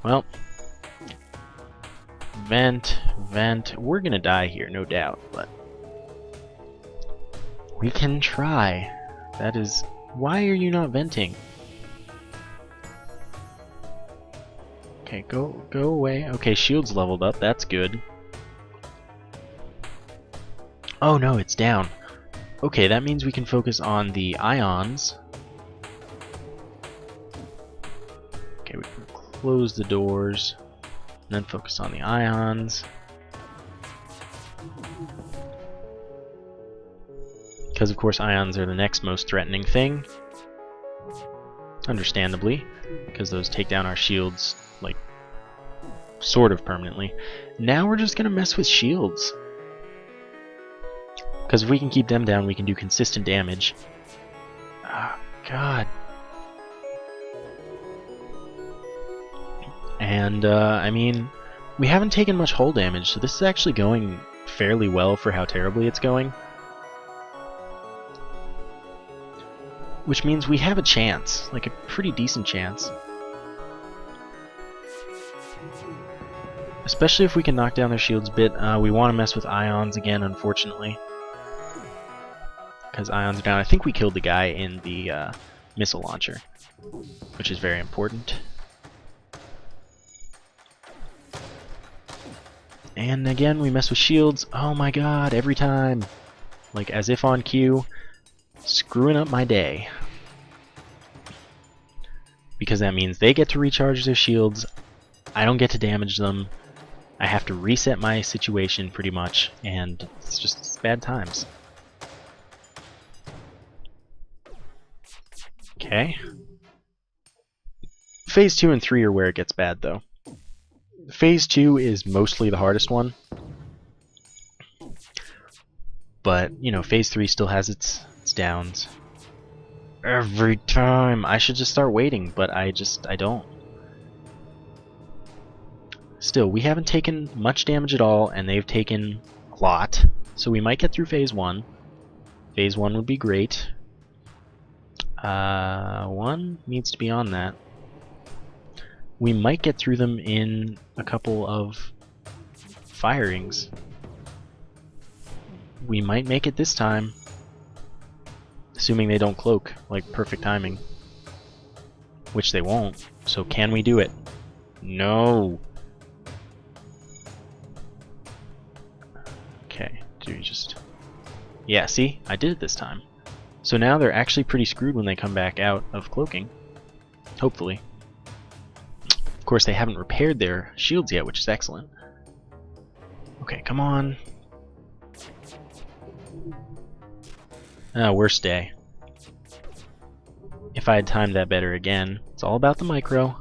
Well, vent. We're gonna die here, no doubt, but we can try. That is, why are you not venting? Okay, go away. Okay, shield's leveled up, that's good. Oh no, it's down. Okay, that means we can focus on the ions. Okay, we can close the doors, and then focus on the ions. Because of course ions are the next most threatening thing. Understandably, because those take down our shields, like, sort of permanently. Now we're just gonna mess with shields. Because if we can keep them down, we can do consistent damage. Oh, God. And, I mean, we haven't taken much hull damage, so this is actually going fairly well for how terribly it's going. Which means we have a chance, like a pretty decent chance. Especially if we can knock down their shields a bit. We want to mess with ions again, unfortunately. Because ions are down. I think we killed the guy in the missile launcher, which is very important. And again, we mess with shields. Oh my god, every time. Like, as if on cue. Screwing up my day. Because that means they get to recharge their shields, I don't get to damage them, I have to reset my situation pretty much, and it's bad times. Okay. Phase 2 and 3 are where it gets bad though. Phase 2 is mostly the hardest one. But, you know, Phase 3 still has its downs. Every time! I should just start waiting, but I don't. Still, we haven't taken much damage at all, and they've taken a lot. So we might get through Phase 1. Phase 1 would be great. 1 needs to be on that. We might get through them in a couple of firings. We might make it this time. Assuming they don't cloak, like perfect timing. Which they won't. So can we do it? No! Okay, do we just... Yeah, see? I did it this time. So now they're actually pretty screwed when they come back out of cloaking. Hopefully. Of course, they haven't repaired their shields yet, which is excellent. Okay, come on. Worst day. If I had timed that better again. It's all about the micro.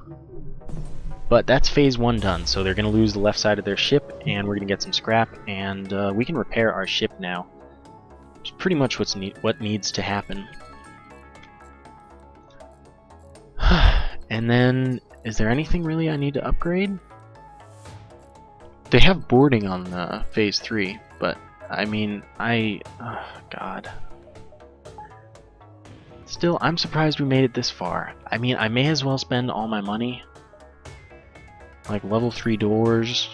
But that's phase 1 done, so they're going to lose the left side of their ship, and we're going to get some scrap, and we can repair our ship now. Which is pretty much what needs to happen. And then, is there anything really I need to upgrade? They have boarding on phase 3, but I mean, oh god. Still, I'm surprised we made it this far. I mean, I may as well spend all my money. Like level 3 doors,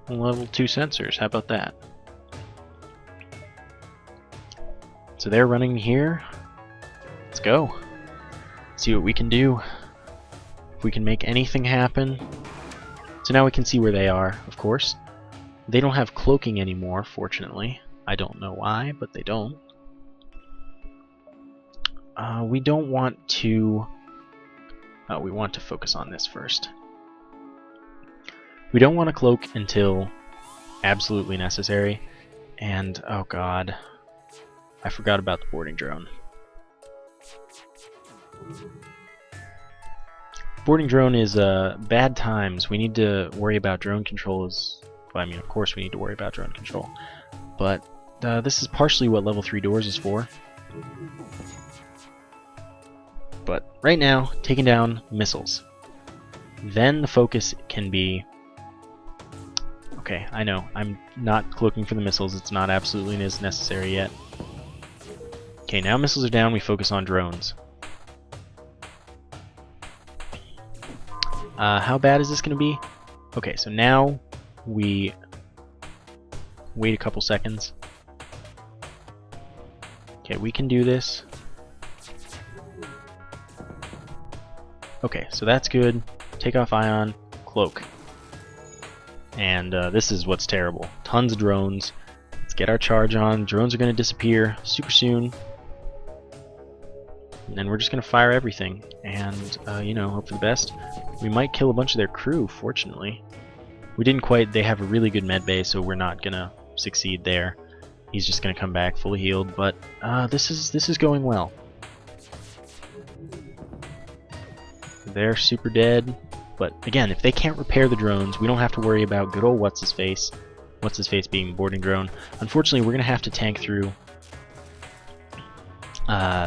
level 2 sensors, how about that? So they're running here. Let's go. See what we can do. If we can make anything happen. So now we can see where they are, of course. They don't have cloaking anymore, fortunately. I don't know why, but they don't. We don't want to... Oh, we want to focus on this first. We don't want to cloak until absolutely necessary. And, oh god, I forgot about the boarding drone. Boarding drone is bad times. We need to worry about drone control. Well, I mean, of course we need to worry about drone control. But this is partially what level 3 doors is for. But right now, taking down missiles. Then the focus can be... Okay, I know, I'm not cloaking for the missiles. It's not absolutely as necessary yet. Okay, now missiles are down, we focus on drones. How bad is this going to be? Okay, so now we wait a couple seconds. Okay, we can do this. Okay, so that's good. Take off ion, cloak. And this is what's terrible. Tons of drones. Let's get our charge on. Drones are going to disappear super soon. And then we're just going to fire everything. And, you know, hope for the best. We might kill a bunch of their crew, fortunately. We didn't quite. They have a really good med bay, so we're not going to succeed there. He's just going to come back fully healed. But this is going well. They're super dead. But again, if they can't repair the drones, we don't have to worry about good old what's-his-face. What's-his-face being boarding drone. Unfortunately, we're going to have to tank through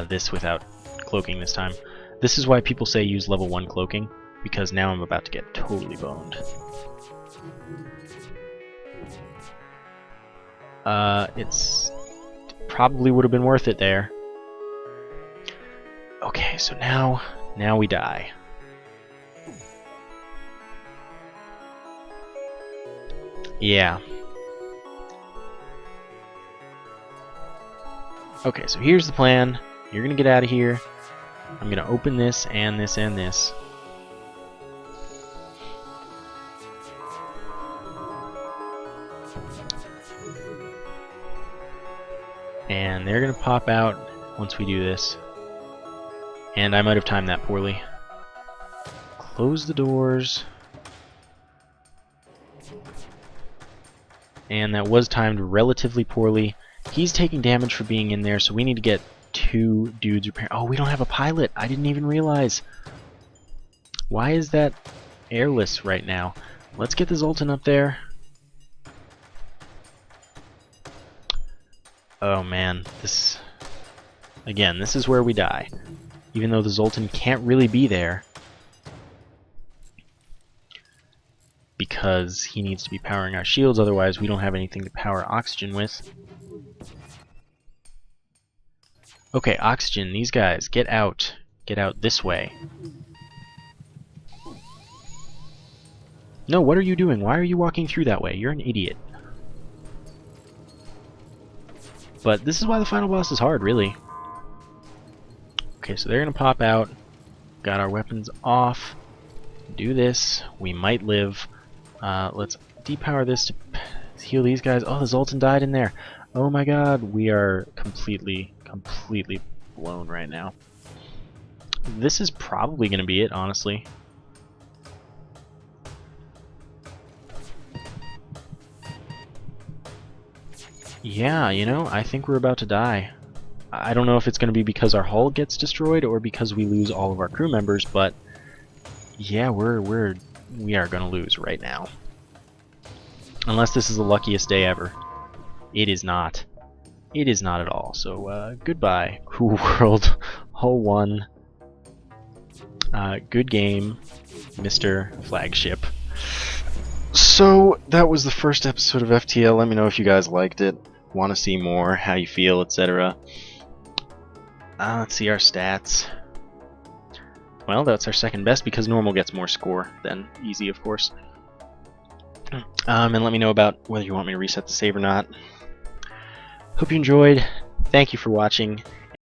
this without cloaking this time. This is why people say use level 1 cloaking, because now I'm about to get totally boned. It's probably would have been worth it there. Okay, so now we die. Yeah. Okay, so here's the plan. You're gonna get out of here. I'm gonna open this and this and this. And they're gonna pop out once we do this. And I might have timed that poorly. Close the doors. And that was timed relatively poorly. He's taking damage for being in there, so we need to get 2 dudes repaired. Oh, we don't have a pilot. I didn't even realize. Why is that airless right now? Let's get the Zoltan up there. Oh man, this is where we die. Even though the Zoltan can't really be there. Because he needs to be powering our shields, otherwise we don't have anything to power oxygen with. Okay, oxygen, these guys, get out. Get out this way. No, what are you doing? Why are you walking through that way? You're an idiot. But this is why the final boss is hard, really. Okay, so they're gonna pop out. Got our weapons off. Do this. We might live. Let's depower this to heal these guys. Oh, the Zoltan died in there. Oh my god, we are completely completely blown right now. This is probably going to be it, honestly. Yeah, you know, I think we're about to die. I don't know if it's going to be because our hull gets destroyed or because we lose all of our crew members, but yeah, we are going to lose right now. Unless this is the luckiest day ever. It is not. It is not at all. So, goodbye, Cool World. Hull 1. Good game, Mr. Flagship. So, that was the first episode of FTL. Let me know if you guys liked it, want to see more, how you feel, etc. Let's see our stats. Well, that's our second best because normal gets more score than easy, of course. And let me know about whether you want me to reset the save or not. Hope you enjoyed. Thank you for watching.